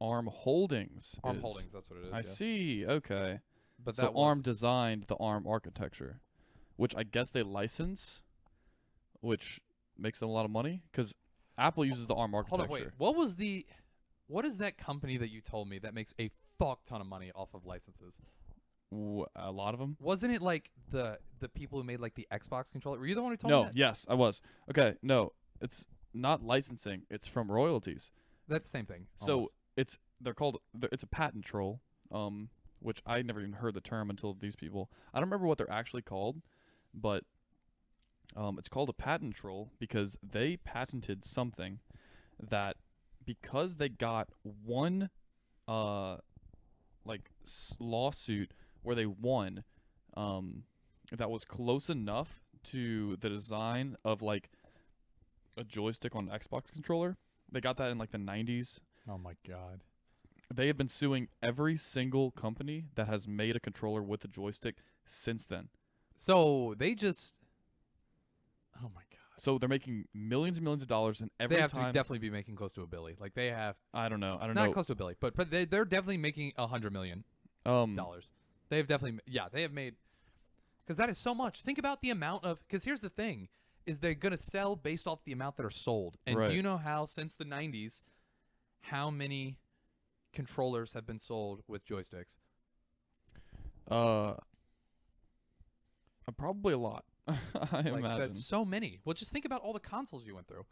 Holdings. ARM Holdings, that's what it is. I see. Okay. But so ARM designed the ARM architecture, which I guess they license, which makes them a lot of money because Apple uses the ARM architecture. Hold on, wait. What is that company that you told me that makes a fuck ton of money off of licenses? A lot of them. Wasn't it like the people who made like the Xbox controller? Were you the one who told me that? No, yes, I was. Okay, no, it's not licensing. It's from royalties. That's the same thing. So it's a patent troll, which I never even heard the term until these people. I don't remember what they're actually called, but it's called a patent troll because they patented something that because they got one lawsuit where they won that was close enough to the design of like a joystick on an Xbox controller. They got that in like the 90s. Oh my god. They have been suing every single company that has made a controller with a joystick since then. So they just oh my god. So they're making millions and millions of dollars, and every they have time to definitely be making close to $1 billion. Like they have. I don't know. Not close to $1 billion, but they're definitely making $100 million. They have definitely they have made, because that is so much. Think about the amount of, because here's the thing, is they're gonna sell based off the amount that are sold. And right. Do you know how since the 90s, how many controllers have been sold with joysticks? Probably a lot. I imagine. That's so many. Well, just think about all the consoles you went through.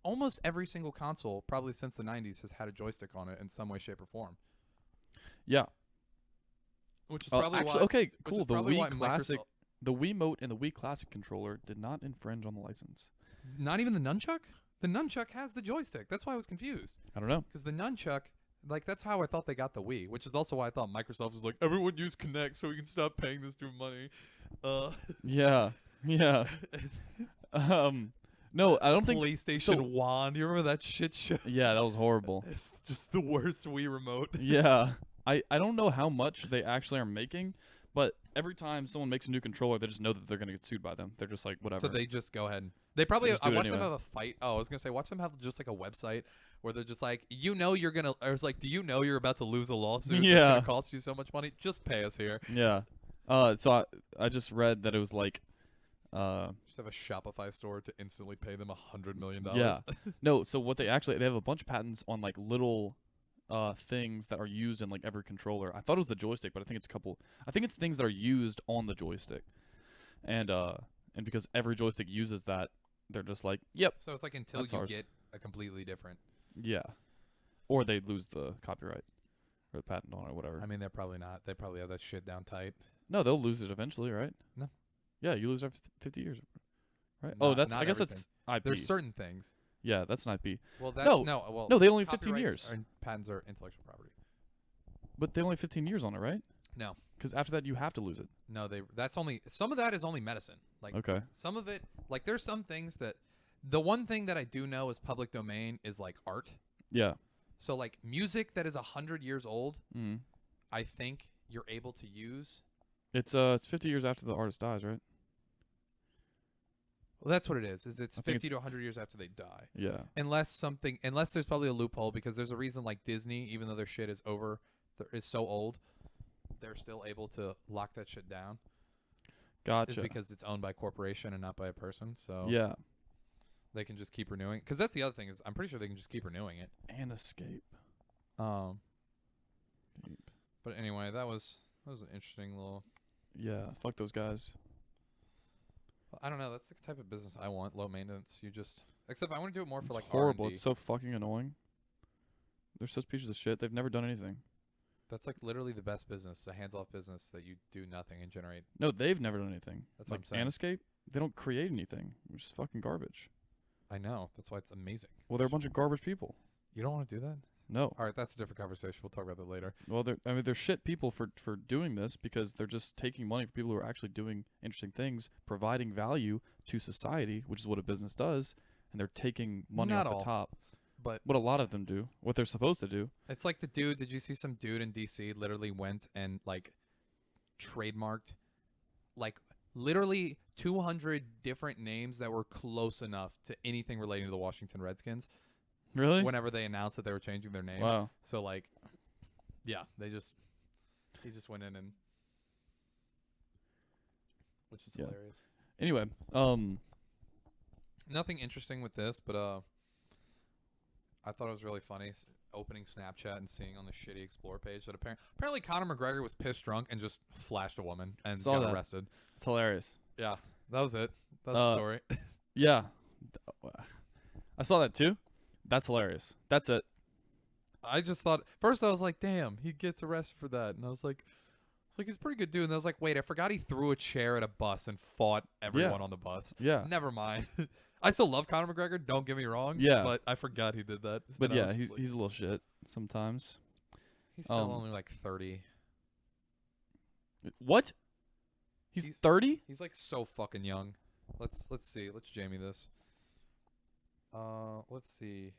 Almost every single console, probably since the 90s, has had a joystick on it in some way, shape, or form. Yeah. Which is probably actually, why. okay, cool. The Wii Wii Classic, the Wiimote and the Wii Classic controller did not infringe on the license. Not even the nunchuck? The nunchuck has the joystick. That's why I was confused. I don't know. Because the nunchuck, like, that's how I thought they got the Wii, which is also why I thought Microsoft was like, everyone use Kinect so we can stop paying this dude money. Yeah. No, I don't think PlayStation Wand. You remember that shit show? Yeah, that was horrible. It's just the worst Wii remote. Yeah. I don't know how much they actually are making, but every time someone makes a new controller, they just know that they're going to get sued by them. They're just like, whatever. So they just go ahead. They probably, Just I do it watched them anyway. have a fight. Oh, I was going to say, watch them have just like a website where they're just like, you're going to, I was like, do you know you're about to lose a lawsuit? Yeah. That's going to cost you so much money? Just pay us here. Yeah. So I just read that it was like, Just have a Shopify store to instantly pay them $100 million. yeah. No, so what they have a bunch of patents on like little things that are used in like every controller. I thought it was the joystick, but I think it's things that are used on the joystick. And because every joystick uses that, they're just like, yep. So it's like until that's you ours. get a completely different. Yeah. Or they lose the copyright or the patent on it or whatever. I mean, they're probably not. They probably have that shit down tight. No, they'll lose it eventually, right? No. Yeah, you lose it after 50 years. Right? Not I guess that's IP. There's certain things. Yeah, that's an IP. Well, that's no, they only have 15 years. Patents are intellectual property. But they only have 15 years on it, right? No. Because after that, you have to lose it. No, that's only, some of that is only medicine. Like, okay. Some of it, like, there's some things that, the one thing that I do know is public domain is like art. Yeah. So like music that is 100 years old, Mm. I think you're able to use. It's 50 years after the artist dies, right? Well, that's what it is. It's I think 50 to 100 years after they die. Yeah. Unless there's probably a loophole, because there's a reason like Disney, even though their shit is is so old, they're still able to lock that shit down. Gotcha. Is because it's owned by a corporation and not by a person. So yeah. They can just keep renewing. Because that's the other thing, is I'm pretty sure they can just keep renewing it. And Escape. But anyway, that was an interesting little. Yeah, fuck those guys. I don't know. That's the type of business I want. Low maintenance. Except I want to do it more for It's like horrible. R&D. It's so fucking annoying. They're such pieces of shit. They've never done anything. That's like literally the best business, a hands-off business that you do nothing and generate. No, they've never done anything. That's like what I'm saying. Aniscape, they don't create anything, which is fucking garbage. I know. That's why it's amazing. Well, they're a bunch of garbage people. You don't want to do that? No. All right, that's a different conversation. We'll talk about that later. Well, they're shit people for doing this because they're just taking money from people who are actually doing interesting things, providing value to society, which is what a business does, and they're taking money Not off all. the top. But what a lot of them do, what they're supposed to do. it's like the dude. Did you see some dude in DC literally went and like trademarked like literally 200 different names that were close enough to anything relating to the Washington Redskins? Really? Whenever they announced that they were changing their name. Wow. So like, yeah, he just went in and, which is hilarious. Anyway, Nothing interesting with this, but I thought it was really funny opening Snapchat and seeing on the shitty Explore page that apparently Conor McGregor was pissed drunk and just flashed a woman and Saw got that. arrested. it's hilarious. Yeah, that was it. That's the story. Yeah. I saw that too. That's hilarious. That's it. I just thought first I was like, damn, he gets arrested for that, and I was like, he's a pretty good dude. And I was like, wait, I forgot he threw a chair at a bus and fought everyone on the bus. Yeah. Never mind. I still love Conor McGregor. Don't get me wrong. Yeah. But I forgot he did that. But And I yeah, was he's just like, a little shit sometimes. he's still only like 30. What? He's 30? He's like so fucking young. Let's see. Let's jamie this. Let's see.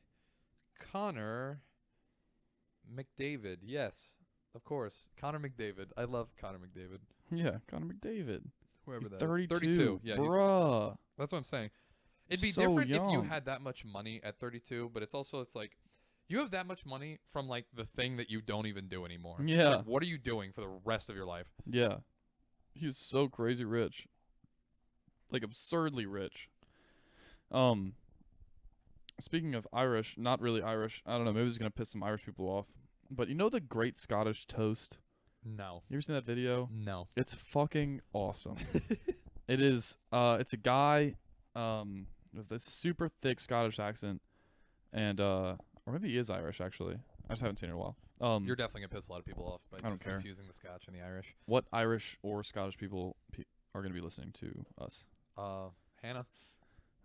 Connor McDavid. Yes, of course. Connor McDavid. I love Connor McDavid. Yeah, Conor McDavid. Whoever He's that is. 32. 32. Yeah, Bruh. that's what I'm saying. It'd be So different if you young. had that much money at 32, but it's like you have that much money from like the thing that you don't even do anymore. It's Yeah. like, what are you doing for the rest of your life? Yeah. He's so crazy rich. Like absurdly rich. Speaking of Irish, not really Irish. I don't know, maybe it's going to piss some Irish people off. But you know the Great Scottish Toast? No. You ever seen that video? No. It's fucking awesome. It is it's a guy with this super thick Scottish accent and or maybe he is Irish actually. I just haven't seen it in a while. You're definitely going to piss a lot of people off by I don't just care. confusing the Scotch and the Irish. What Irish or Scottish people are going to be listening to us? Hannah.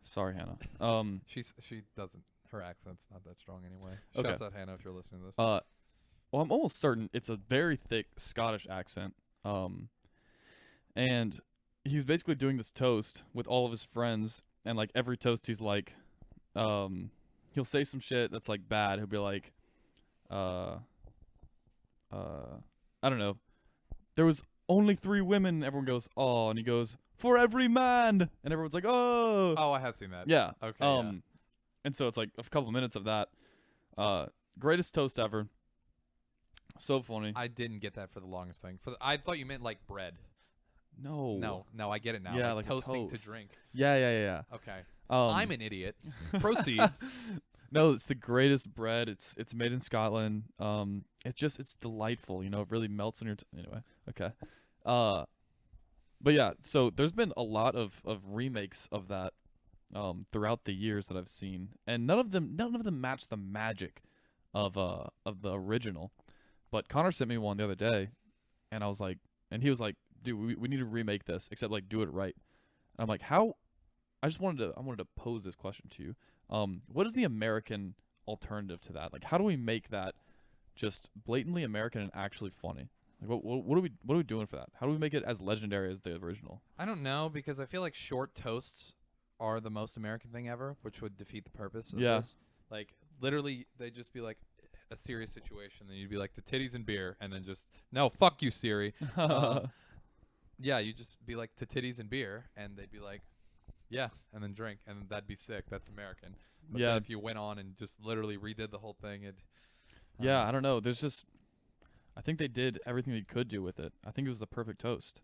Sorry, Hannah. She doesn't. Her accent's not that strong anyway. Okay. Shouts out Hannah if you're listening to this. Well, I'm almost certain it's a very thick Scottish accent. And he's basically doing this toast with all of his friends, and like every toast he's like, he'll say some shit that's like bad. He'll be like, I don't know. There was only 3 women. And everyone goes, oh, and he goes, for every man, and everyone's like, oh. Oh, I have seen that. Yeah. Okay. Yeah. And so it's like a couple minutes of that. Greatest toast ever. So funny. I didn't get that for the longest thing. I thought you meant like bread. No. No, I get it now. Yeah, like like a toasting to toast. drink. Yeah. Okay. Um, I'm an idiot. Proceed. No, it's the greatest bread. It's made in Scotland. It's delightful. You know, it really melts on your anyway. Okay. But yeah, so there's been a lot of remakes of that throughout the years that I've seen, and none of them match the magic of the original. But Connor sent me one the other day, and I was like, and he was like, dude, we need to remake this, except like do it right. And I'm like, how? I wanted to pose this question to you. What is the American alternative to that? Like, how do we make that just blatantly American and actually funny? Like, what are we doing for that? How do we make it as legendary as the original? I don't know, because I feel like short toasts are the most American thing ever, which would defeat the purpose of this. Like, literally, they'd just be like a serious situation, and you'd be like, the titties and beer, and then just, no, fuck you, Siri. Yeah, you just be like, to titties and beer, and they'd be like, yeah, and then drink, and that'd be sick. That's American. But Yeah. then if you went on and just literally redid the whole thing, Yeah, I don't know. There's just, I think they did everything they could do with it. I think it was the perfect toast.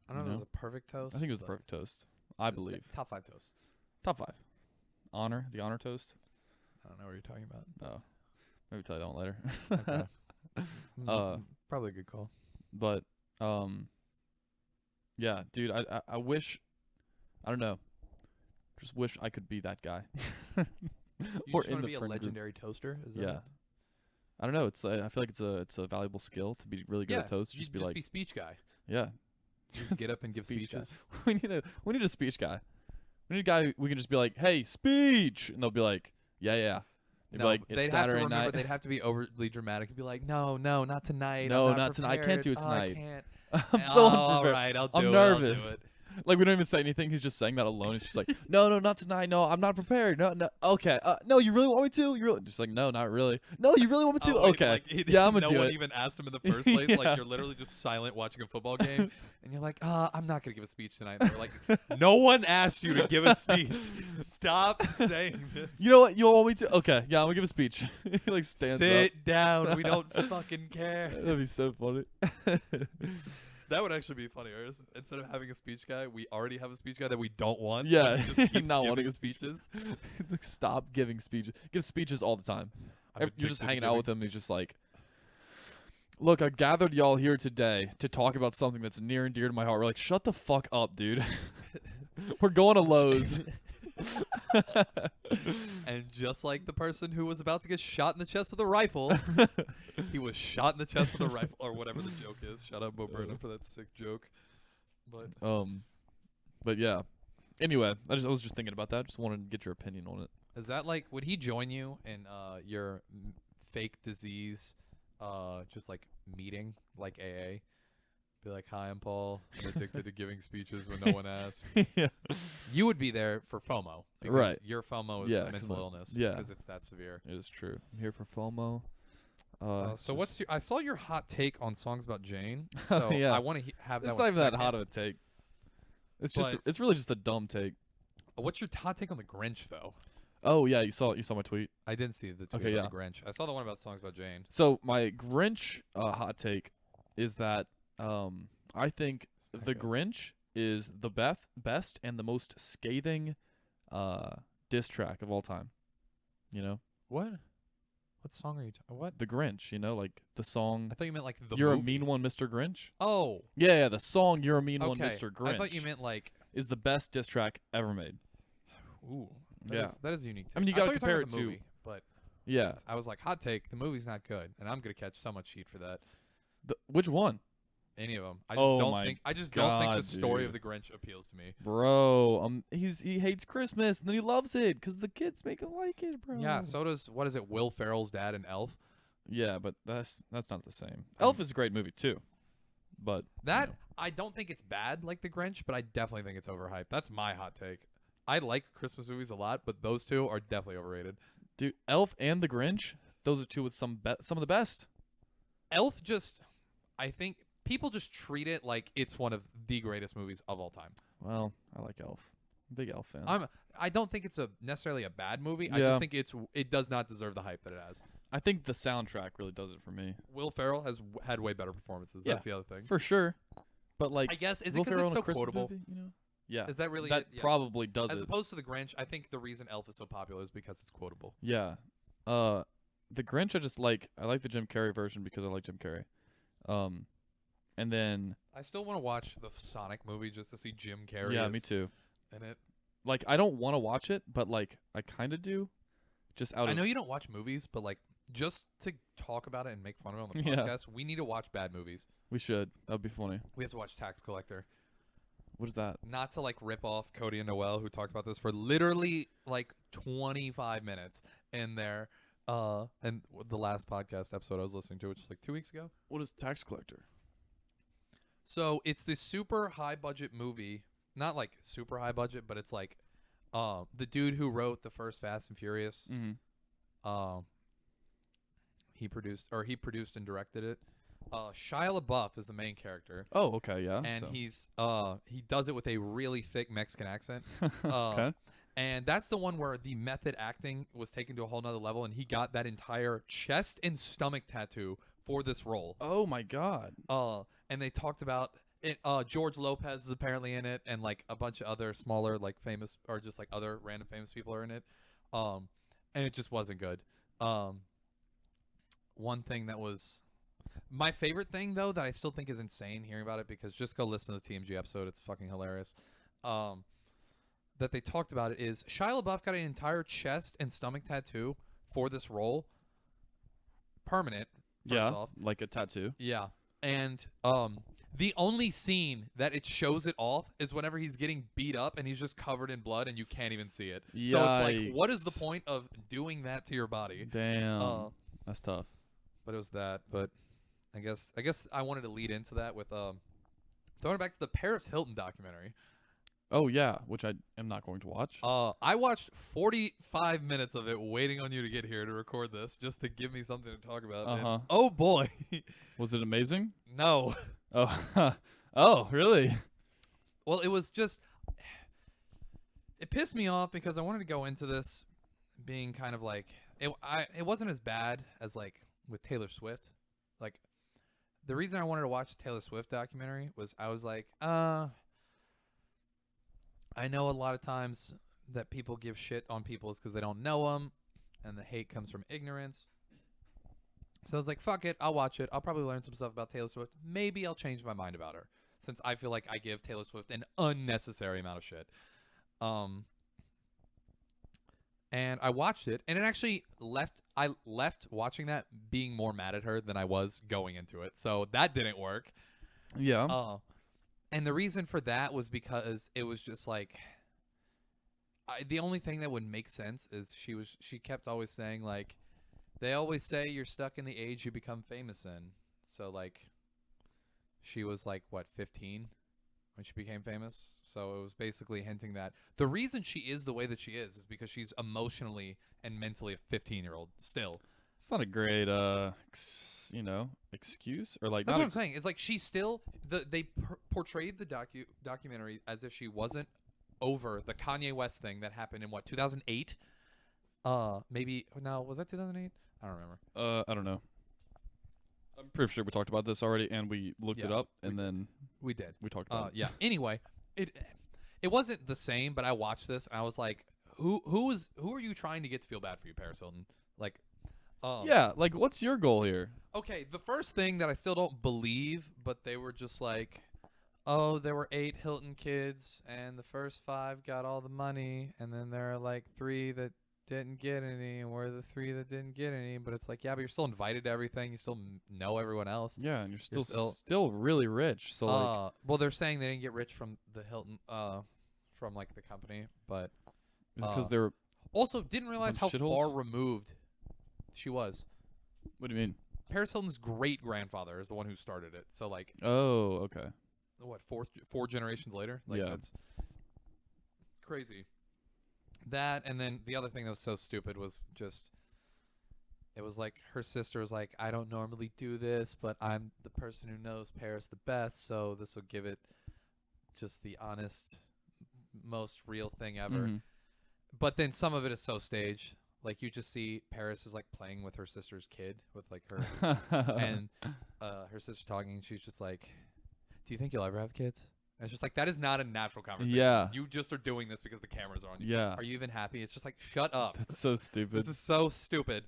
I don't know You if it was a perfect toast. I think it was the but perfect toast. I it's the believe. Top 5 toasts. Top 5. The honor toast. I don't know what you're talking about. Oh, maybe tell you that one later. Okay. Probably a good call. But yeah, dude, I wish, I don't know, just wish I could be that guy. You Or just in want to the be a friend group. legendary toaster? Is that Yeah. it? I don't know. I feel like it's a valuable skill to be really good at toast. You Just be like, be speech guy. yeah, Just get up and give speech guy. speeches. we need a speech guy. We need a guy we can just be like, hey, speech, and they'll be like, yeah. They'd be No, like, it's they'd have to Saturday remember. night. They'd have to be overly dramatic and be like, no, not tonight. No, I'm not tonight. I can't do it prepared. tonight. I can't. I'm so All unprepared. right, I'll do I'm it. nervous. I'll do it. Like we don't even say anything. He's just saying that alone. He's just like, no, not tonight. No, I'm not prepared. No. Okay. No, you really want me to? You really just like, no, not really. No, you really want me to? Oh, wait, okay. like, Yeah, I'm gonna no do one it. even asked him in the first place. Yeah. Like you're literally just silent watching a football game, and you're like, I'm not gonna give a speech tonight. And they're like, no one asked you to give a speech. Stop saying this. You know what? You want me to? Okay. Yeah, I'm gonna give a speech. He like stands up. Sit down. We don't fucking care. That'd be so funny. That would actually be funnier. Instead of having a speech guy, we already have a speech guy that we don't want. Yeah, but he just keeps not giving wanting a speeches. It's like, stop giving speeches. Give speeches all the time. You're just hanging out with him. He's just like, look, I gathered y'all here today to talk about something that's near and dear to my heart. We're like, shut the fuck up, dude. We're going to Lowe's. And just like the person who was about to get shot in the chest with a rifle, he was shot in the chest with a rifle, or whatever the joke is. Shout out Bo Burnham for that sick joke. But yeah. Anyway, I was just thinking about that. Just wanted to get your opinion on it. Is that like, would he join you in your fake disease, just like meeting, like AA? Be like, hi, I'm Paul. I'm addicted to giving speeches when no one asks. Yeah. You would be there for FOMO. Because Right. your FOMO is Yeah, 'cause mental my- illness. yeah. Because it's that severe. It is true. I'm here for FOMO. So what's your? I saw your hot take on songs about Jane. Oh, So yeah. I want to have that. It's one not even that second. hot of a take. It's just But- it's really just a dumb take. What's your hot take on the Grinch though? Oh yeah, you saw my tweet. I didn't see the tweet Okay, about yeah. the Grinch. I saw the one about songs about Jane. So my Grinch hot take is that I think not the good. Grinch is the best and the most scathing diss track of all time. You know, What? What song are you? What? the Grinch. You know, like the song I thought you meant like the. "You're movie. a Mean One, Mr. Grinch." Oh. Yeah, the song "You're a Mean One, Okay. Mr. Grinch." I thought you meant like. is the best diss track ever made. Ooh. Yeah. That is unique. I mean, you thought gotta were talking compare about it the to- movie, but Yeah, I was like, hot take. The movie's not good, and I'm gonna catch so much heat for that. which one, Any of them. I just Oh don't my think. I just don't think the God, story of dude. the Grinch appeals to me. bro? He hates Christmas and then he loves it because the kids make him like it, bro. Yeah. So does what is it? Will Ferrell's dad and Elf. Yeah, but that's not the same. Elf is a great movie too, but That you know. I don't think it's bad like the Grinch, but I definitely think it's overhyped. That's my hot take. I like Christmas movies a lot, but those two are definitely overrated. Dude, Elf and the Grinch, those are two with some of the best. Elf just, I think people just treat it like it's one of the greatest movies of all time. Well, I like Elf. I'm a big Elf fan. I don't think it's necessarily a bad movie. I Yeah. just think it does not deserve the hype that it has. I think the soundtrack really does it for me. Will Ferrell has had way better performances. Yeah. That's the other thing. For sure. But like, I guess is it Will because Ferrell it's in a so Christmas quotable? movie, you know? Yeah. Is that really that it? Yeah. probably does As it. opposed to the Grinch, I think the reason Elf is so popular is because it's quotable. Yeah. The Grinch I like the Jim Carrey version because I like Jim Carrey. And then I still want to watch the Sonic movie just to see Jim Carrey. yeah, me too. In it. Like I don't want to watch it, but like I kind of do. Just out I of know you don't watch movies, but like just to talk about it and make fun of it on the Yeah. podcast, we need to watch bad movies. we should. That would be funny. We have to watch Tax Collector. What is that? Not to like rip off Cody and Noel, who talked about this for literally like 25 minutes in there. And the last podcast episode I was listening to, which was like 2 weeks ago. What is Tax Collector? So it's this super high budget movie, not like super high budget, but it's like the dude who wrote the first Fast and Furious. Mm-hmm. He produced and directed it. Shia LaBeouf is the main character, Oh, okay, yeah. and so. he does it with a really thick Mexican accent. Okay. And that's the one where the method acting was taken to a whole nother level, and he got that entire chest and stomach tattoo for this role. Oh my God. And they talked about it. George Lopez is apparently in it, and like a bunch of other smaller, like famous, or just like other random famous people are in it. And it just wasn't good. One thing that was My favorite thing though that I still think is insane hearing about it, because just go listen to the TMG episode, it's fucking hilarious. That they talked about it is Shia LaBeouf got an entire chest and stomach tattoo for this role, permanent. First off. Like a tattoo. Yeah, and the only scene that it shows it off is whenever he's getting beat up and he's just covered in blood and you can't even see it. Yikes. So it's like, what is the point of doing that to your body? Damn, that's tough. But it was that. But I guess I wanted to lead into that with throwing it back to the Paris Hilton documentary. Oh yeah, which I am not going to watch. I watched 45 minutes of it waiting on you to get here to record this, just to give me something to talk about. And, oh boy, was it amazing? No. Oh, oh really? Well, it was just, it pissed me off because I wanted to go into this being kind of like it wasn't as bad as like with Taylor Swift. Like, the reason I wanted to watch the Taylor Swift documentary was I was like, I know a lot of times that people give shit on people is because they don't know them, and the hate comes from ignorance. So I was like, fuck it, I'll watch it. I'll probably learn some stuff about Taylor Swift. Maybe I'll change my mind about her, since I feel like I give Taylor Swift an unnecessary amount of shit. And I watched it, and it actually I left watching that being more mad at her than I was going into it. So that didn't work. Yeah. And the reason for that was because it was just like, the only thing that would make sense is she kept always saying, like, they always say you're stuck in the age you become famous in. So like, she was like, what, 15 when she became famous? So it was basically hinting that the reason she is the way that she is because she's emotionally and mentally a 15-year-old still. It's not a great excuse, or like, that's what I'm saying. It's like she's still they portrayed the documentary as if she wasn't over the Kanye West thing that happened in what, 2008? Maybe no, was that 2008? I don't remember. I don't know. I'm pretty sure we talked about this already, and we looked it up, and then we did. We talked about it. Yeah. Anyway, it wasn't the same, but I watched this and I was like, who are you trying to get to feel bad for you, Paris Hilton? Like, yeah, like, what's your goal here? Okay, the first thing that I still don't believe, but they were just like, oh, there were 8 Hilton kids, and the first 5 got all the money, and then there are like 3 that didn't get any, and we're the 3 that didn't get any. But it's like, yeah, but you're still invited to everything. You still know everyone else. Yeah, and you're still really rich. So like, well, they're saying they didn't get rich from the Hilton, from like the company, but is it because they're also didn't realize how far removed she was. What do you mean? Paris Hilton's great grandfather is the one who started it. So like, oh, okay. What, 4 generations later? Like, yeah, that's crazy. That, and then the other thing that was so stupid was just, it was like her sister was like, I don't normally do this, but I'm the person who knows Paris the best, so this will give it just the honest, most real thing ever. Mm-hmm. But then some of it is so staged. Like, you just see Paris is like playing with her sister's kid, with like her and her sister talking, and she's just like, do you think you'll ever have kids? And it's just like, that is not a natural conversation. Yeah. You just are doing this because the cameras are on you. Yeah. Are you even happy? It's just like, shut up. That's so stupid. This is so stupid.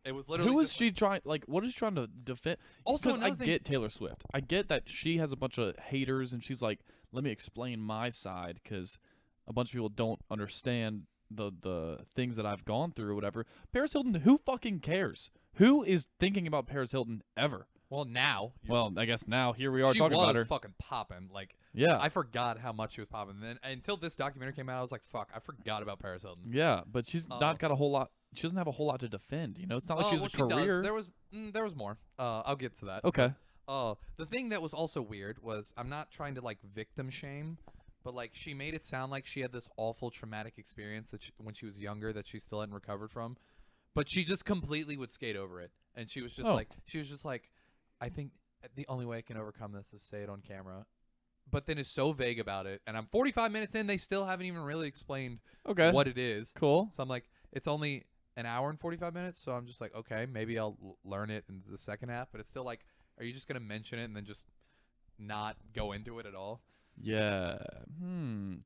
It was literally. Who is she trying? Like, what is she trying to defend? Also, because I get Taylor Swift. I get that she has a bunch of haters, and she's like, let me explain my side because a bunch of people don't understand the things that I've gone through or whatever. Paris Hilton, who fucking cares? Who is thinking about Paris Hilton ever? Well, now. Well, I guess now here we are talking about her. She was fucking popping. Like, yeah. I forgot how much she was popping. Then until this documentary came out, I was like, fuck, I forgot about Paris Hilton. Yeah, but she's not got a whole lot. She doesn't have a whole lot to defend. You know, it's not like she has a career. There was more. I'll get to that. Okay. The thing that was also weird was, I'm not trying to like victim shame, but like, she made it sound like she had this awful traumatic experience that when she was younger that she still hadn't recovered from, but she just completely would skate over it. And she was just like, I think the only way I can overcome this is say it on camera. But then is so vague about it, and I'm 45 minutes in, they still haven't even really explained what it is. Cool. So I'm like, it's only an hour and 45 minutes, so I'm just like, okay, maybe I'll learn it in the second half. But it's still like, are you just gonna mention it and then just not go into it at all? Yeah.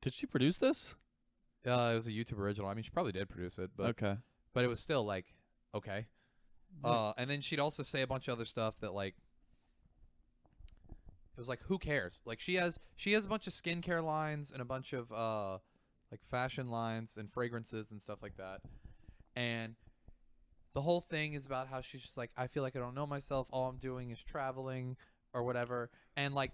Did she produce this? It was a YouTube original. I mean, she probably did produce it, but okay. But it was still like, okay. And then she'd also say a bunch of other stuff that like, it was like, who cares? Like she has a bunch of skincare lines and a bunch of like fashion lines and fragrances and stuff like that. And the whole thing is about how she's just like, I feel like I don't know myself. All I'm doing is traveling or whatever. And like,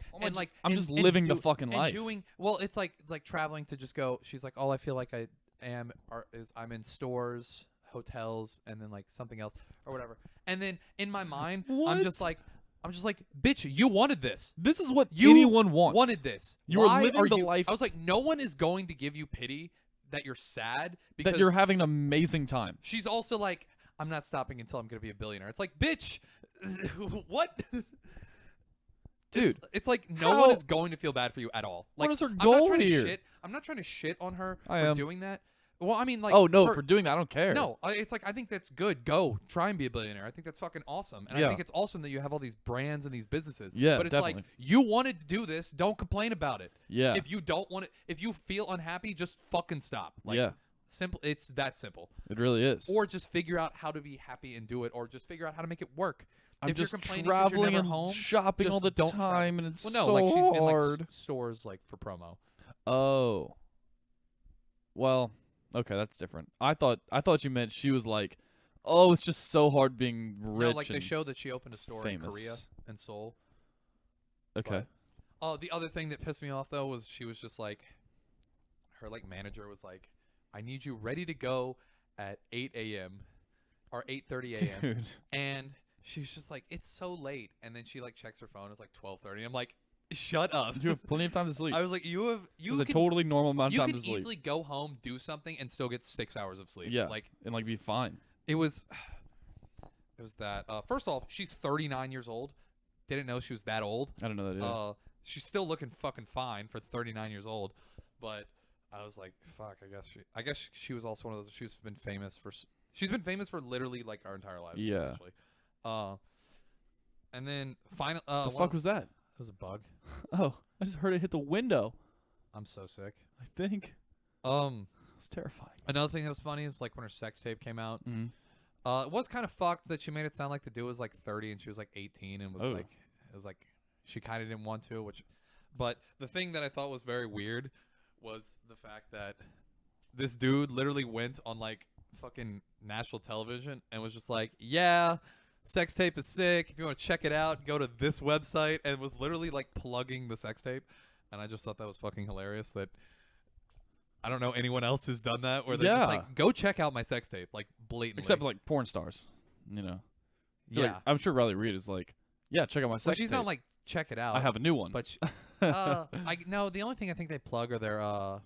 I'm just living the fucking life. Well, it's like traveling to just go. She's like, all I feel like I am is I'm in stores, hotels, and then like something else or whatever. And then in my mind, I'm just like, bitch, you wanted this. This is what anyone wants. Wanted this. You are living the life. I was like, no one is going to give you pity that you're sad because that you're having an amazing time. She's also like, I'm not stopping until I'm going to be a billionaire. It's like, bitch, what? Dude, it's like no one is going to feel bad for you at all. Like, what is her goal here? I'm not trying to shit on her I for am. doing that. Well, I mean, like, oh no, for doing that, I don't care. No, it's like I think that's good. Go try and be a billionaire. I think that's fucking awesome, and I think it's awesome that you have all these brands and these businesses. Yeah, but it's definitely. like you wanted to do this. Don't complain about it. Yeah. If you don't want it, if you feel unhappy, just fucking stop. Like, yeah. Simple. It's that simple. It really is. Or just figure out how to be happy and do it, or just figure out how to make it work. I'm if just you're complaining traveling you're and never home, shopping all the don't time, travel. and it's well, no, so like she's in hard. like stores like for promo. Oh. Well, okay, that's different. I thought you meant she was like, oh, it's just so hard being rich. No, like they showed that she opened a store famous. in Korea and Seoul. Okay. Oh, the other thing that pissed me off though was she was just like, her like manager was like, I need you ready to go at 8 a.m. or 8:30 a.m. Dude. And she's just like, it's so late. And then she like checks her phone. It's like 12:30. I'm like, shut up. You have plenty of time to sleep. I was like, you it's a totally normal amount of time to You sleep. can easily go home, do something, and still get 6 hours of sleep. Yeah. Like, and like be fine. it was that. First off, she's 39 years old. Didn't know she was that old. I don't know that either. She's still looking fucking fine for 39 years old. But I was like, fuck. I guess she was also one of those. She's been famous for literally like our entire lives. Yeah. Essentially. And then final. The fuck was that? It was a bug. Oh, I just heard it hit the window. I'm so sick. I think. It's terrifying. Another thing that was funny is like when her sex tape came out. Mm-hmm. It was kind of fucked that she made it sound like the dude was like 30 and she was like 18 and was like, it was like she kind of didn't want to. But the thing that I thought was very weird was the fact that this dude literally went on like fucking national television and was just like, yeah, sex tape is sick. If you want to check it out, go to this website, and was literally like plugging the sex tape. And I just thought that was fucking hilarious that I don't know anyone else who's done that where they're just like, go check out my sex tape, like blatantly. Except for like porn stars, you know. Yeah. Like, I'm sure Riley Reid is like, yeah, check out my sex Well, she's tape. not like, check it out. I have a new one. But no, the only thing I think they plug are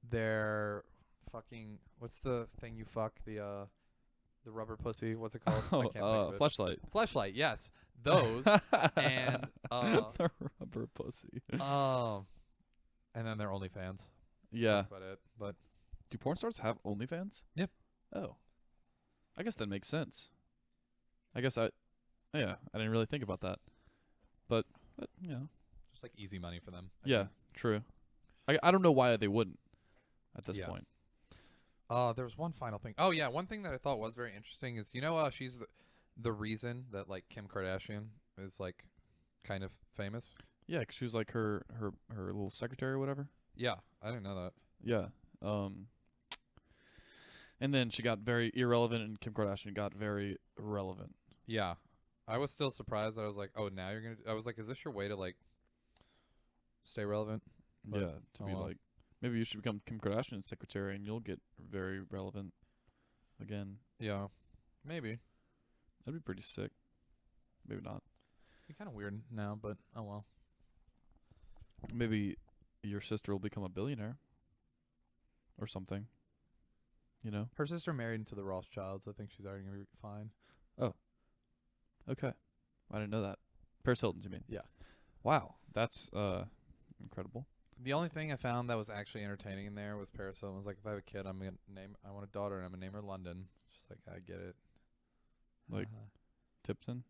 their fucking, what's the thing you fuck, the rubber pussy, what's it called? I can't think of it. Fleshlight. Fleshlight, yes. Those and the rubber pussy. and then their OnlyFans. Yeah. That's about it. But do porn stars have OnlyFans? Yep. Oh. I guess that makes sense. I didn't really think about that. But you know. Just like easy money for them. Yeah, true. I don't know why they wouldn't at this point. There was one final thing. Oh yeah, one thing that I thought was very interesting is, you know, she's the reason that like Kim Kardashian is like kind of famous. Yeah, 'cause she was like her little secretary or whatever. Yeah, I didn't know that. Yeah. And then she got very irrelevant, and Kim Kardashian got very relevant. Yeah, I was still surprised. I was like, oh, now you're gonna. I was like, is this your way to like stay relevant? But, yeah, to be like, maybe you should become Kim Kardashian's secretary, and you'll get very relevant again. Yeah, maybe. That'd be pretty sick. Maybe not. Be kind of weird now, but oh well. Maybe your sister will become a billionaire or something. You know? Her sister married into the Rothschilds. I think she's already going to be fine. Oh. Okay. I didn't know that. Paris Hilton's, you mean? Yeah. Wow. That's incredible. The only thing I found that was actually entertaining in there was Paris Hilton was like, if I have a kid, I want a daughter, and I'm going to name her London. She's like, I get it. Like Tipton?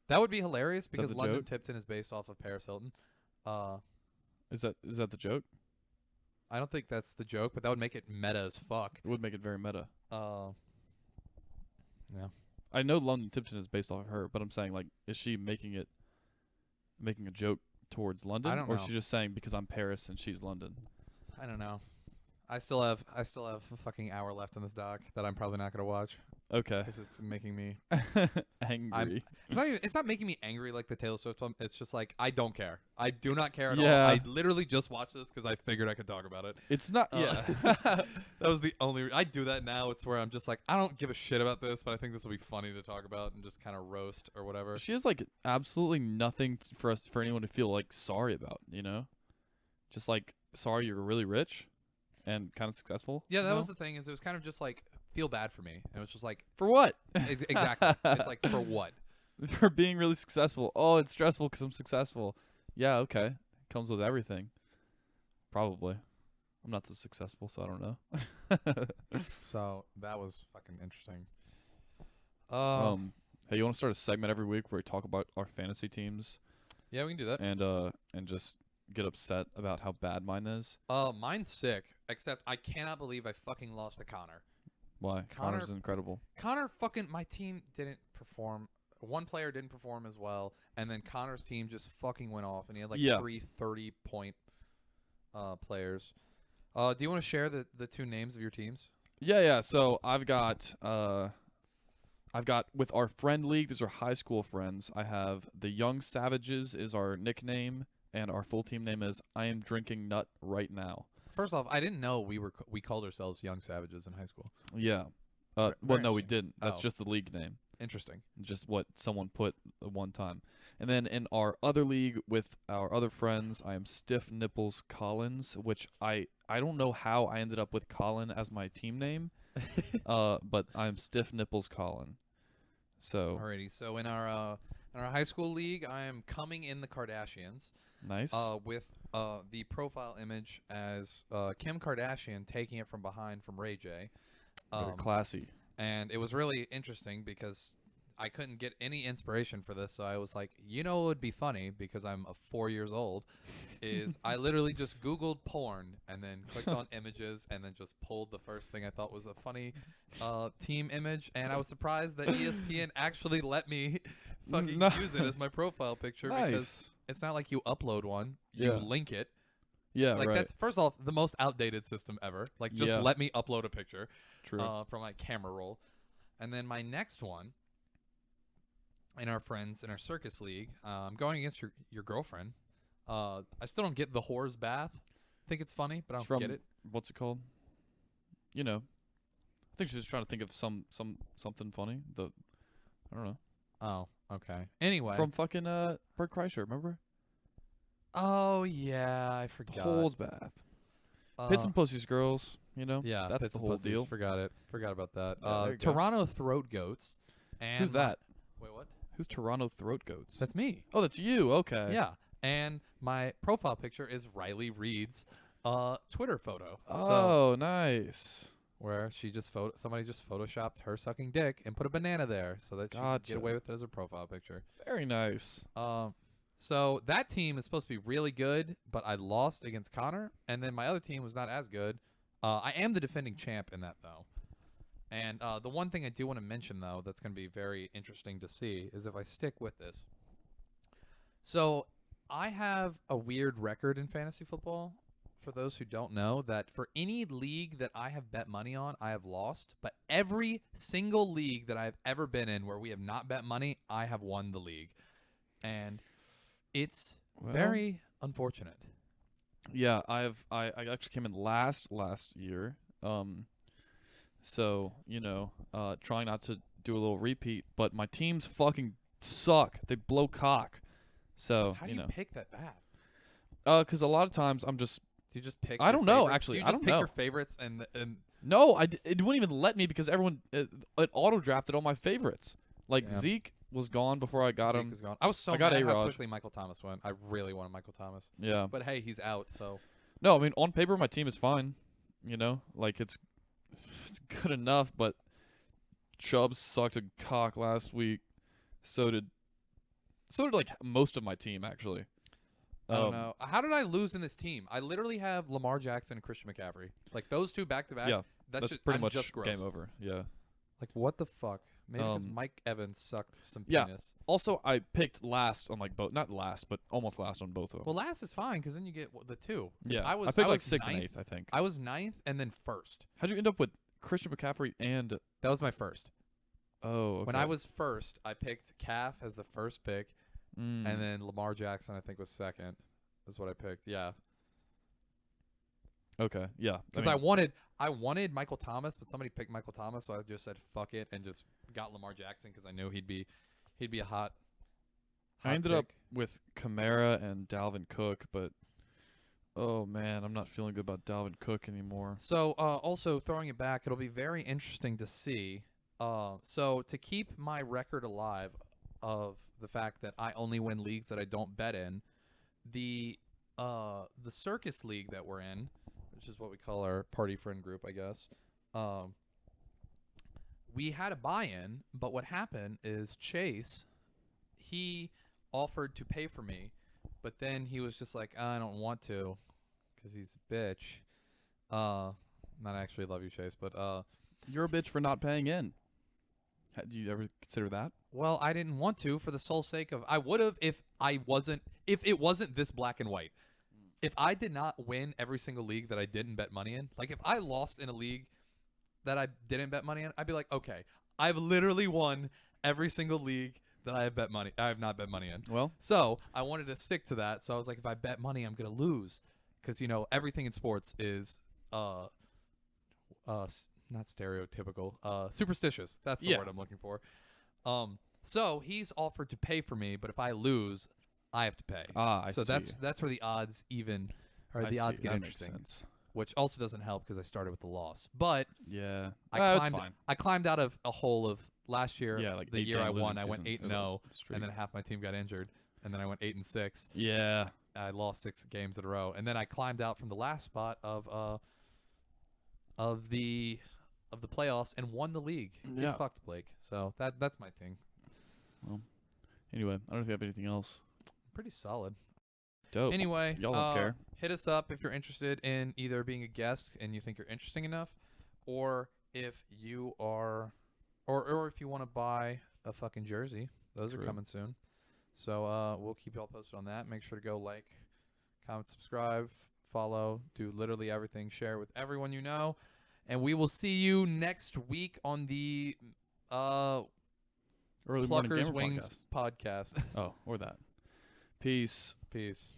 That would be hilarious because London joke? Tipton is based off of Paris Hilton. Is that the joke? I don't think that's the joke, but that would make it meta as fuck. It would make it very meta. Yeah. I know London Tipton is based off of her, but I'm saying, like, is she making it making a joke towards London? I don't or know. she's just saying because I'm Paris and she's London? I don't know. I still have a fucking hour left in this doc that I'm probably not gonna watch Okay. because it's making me Angry. It's not making me angry like the Taylor Swift one. It's just like I don't care. I do not care at Yeah. all. I literally just watched this because I figured I could talk about it. It's not. Uh, Yeah. That was the only. I do that now. It's where I'm just like I don't give a shit about this, but I think this will be funny to talk about and just kind of roast or whatever. She has like absolutely nothing for anyone to feel like sorry about. You know, just like sorry you're really rich and kind of successful. Yeah, that you was know? the thing. Is it was kind of just like feel bad for me. And it was just like For what? exactly. It's like for what? For being really successful. Oh, it's stressful because I'm successful. Yeah, okay. Comes with everything. Probably. I'm not that successful, so I don't know. So that was fucking interesting. Hey, you want to start a segment every week where we talk about our fantasy teams Yeah, we can do that. and just get upset about how bad mine is? Mine's sick. Except I cannot believe I fucking lost to Connor. Why? Connor's incredible. Connor fucking my team didn't perform. One player didn't perform as well, and then Connor's team just fucking went off, and he had like Yeah. 3 30-point players. Do you want to share the two names of your teams? Yeah. So I've got with our friend league, these are high school friends. I have the Young Savages is our nickname, and our full team name is I Am Drinking Nut Right Now. First off, I didn't know we called ourselves Young Savages in high school. Yeah. Very Well, no, we interesting. didn't. That's Oh. just the league name. Interesting. Just what someone put at one time. And then in our other league with our other friends, I am Stiff Nipples Collins, which I don't know how I ended up with Colin as my team name, but I'm Stiff Nipples Colin. So Alrighty. So in our high school league, I am coming in the Kardashians. nice. With the profile image as Kim Kardashian taking it from behind from Ray J. Very classy. And it was really interesting because I couldn't get any inspiration for this, so I was like, you know what would be funny, because I'm 4 years old, is I literally just Googled porn and then clicked on images and then just pulled the first thing I thought was a funny team image, and I was surprised that ESPN actually let me fucking use it as my profile picture because Nice. it's not like you upload one, you Yeah. link it. Yeah, Like right. that's first off the most outdated system ever. Like just Yeah. let me upload a picture True. from my camera roll. And then my next one in our friends in our circus league, I'm going against your girlfriend. I still don't get the whore's bath. I think it's funny, but I It's don't from get it. What's it called? You know, I think she's just trying to think of something funny. I don't know. Oh, okay. Anyway. From fucking Bert Kreischer, remember? Oh yeah, I The forgot. Holes Bath. Pits and pussies, girls. You know. Yeah, that's pits the and whole pussies. deal. Forgot it. Forgot about that. Yeah, there you go. Toronto Throat Goats. And Who's that? Wait, what? Who's Toronto Throat Goats? That's me. Oh, that's you. Okay. Yeah. And my profile picture is Riley Reed's Twitter photo. So, Oh, nice. where she just somebody just photoshopped her sucking dick and put a banana there so that she could Gotcha. get away with it as a profile picture. Very nice. So that team is supposed to be really good, but I lost against Connor, and then my other team was not as good. I am the defending champ in that though. And the one thing I do want to mention though that's going to be very interesting to see is if I stick with this. So I have a weird record in fantasy football. For those who don't know, that for any league that I have bet money on, I have lost. But every single league that I've ever been in where we have not bet money, I have won the league. And it's Well, very unfortunate. Yeah, I actually came in last year. So, you know, trying not to do a little repeat, but my teams fucking suck. They blow cock. So, How do you pick that bad? cuz a lot of times I'm just Do you just pick? I your don't know, favorites? actually. Do you I just don't pick know. your favorites and No, it wouldn't even let me because everyone it auto drafted all my favorites. Like Yeah. Zeke was gone before I got Zeke him. is gone. I was so I got mad how A-Raj. quickly Michael Thomas went. I really wanted Michael Thomas, Yeah. but hey, he's out. So No, I mean on paper my team is fine. You know, like it's good enough, but Chubb sucked a cock last week. So did like most of my team actually. I don't know. How did I lose in this team? I literally have Lamar Jackson and Christian McCaffrey. Like those two back to back. Yeah, that's pretty I'm much just gross. game over. Yeah. Like what the fuck? Maybe because Mike Evans sucked some Yeah. penis. Also, I picked last on like both. Not last, but almost last on both of them. Well, last is fine because then you get the 2. Yeah. I picked was like 6th and 9th. 8th, I think. I was 9th and then 1st. How'd you end up with Christian McCaffrey and... That was my first. Oh, okay. When I was first, I picked Calf as the first pick, and then Lamar Jackson I think was second. Is what I picked. Yeah. Okay. Yeah. Because I wanted Michael Thomas, but somebody picked Michael Thomas, so I just said fuck it and just got Lamar Jackson because I knew he'd be a hot. I ended pick. up with Kamara and Dalvin Cook, but oh man, I'm not feeling good about Dalvin Cook anymore. So also throwing it back, it'll be very interesting to see. So to keep my record alive of the fact that I only win leagues that I don't bet in, the circus league that we're in, which is what we call our party friend group, I guess. We had a buy-in, but what happened is Chase, he offered to pay for me, but then he was just like, I don't want to, because he's a bitch. Not actually love you, Chase, but You're a bitch for not paying in. Do you ever consider that? well, I didn't want to for the sole sake of I would have if it wasn't this black and white. If I did not win every single league that I didn't bet money in, like if I lost in a league that I didn't bet money in, I'd be like, okay, I've literally won every single league that I have not bet money in. Well, So I wanted to stick to that. So I was like, if I bet money, I'm gonna lose, because everything in sports is not stereotypical, superstitious. That's the word I'm looking for. So he's offered to pay for me, but if I lose, I have to pay. I so see. that's where the odds odds get interesting, which also doesn't help because I started with the loss. But yeah, I climbed out of a hole of last year. Yeah, like the year I won, I went 8-0, and and then half my team got injured, and then I went 8-6. Yeah, I lost 6 games in a row, and then I climbed out from the last spot of the playoffs and won the league. Yeah. Get fucked, Blake. So that's my thing. Well, anyway, I don't know if you have anything else. Pretty solid. Dope. Anyway, Y'all don't care. Hit us up if you're interested in either being a guest and you think you're interesting enough, or if you are, or if you want to buy a fucking jersey. Those are coming soon. So we'll keep y'all posted on that. Make sure to go like, comment, subscribe, follow, do literally everything. Share with everyone you know, and we will see you next week on the Early Morning Pluckers Gamer Wings podcast. Oh, or that. Peace. Peace.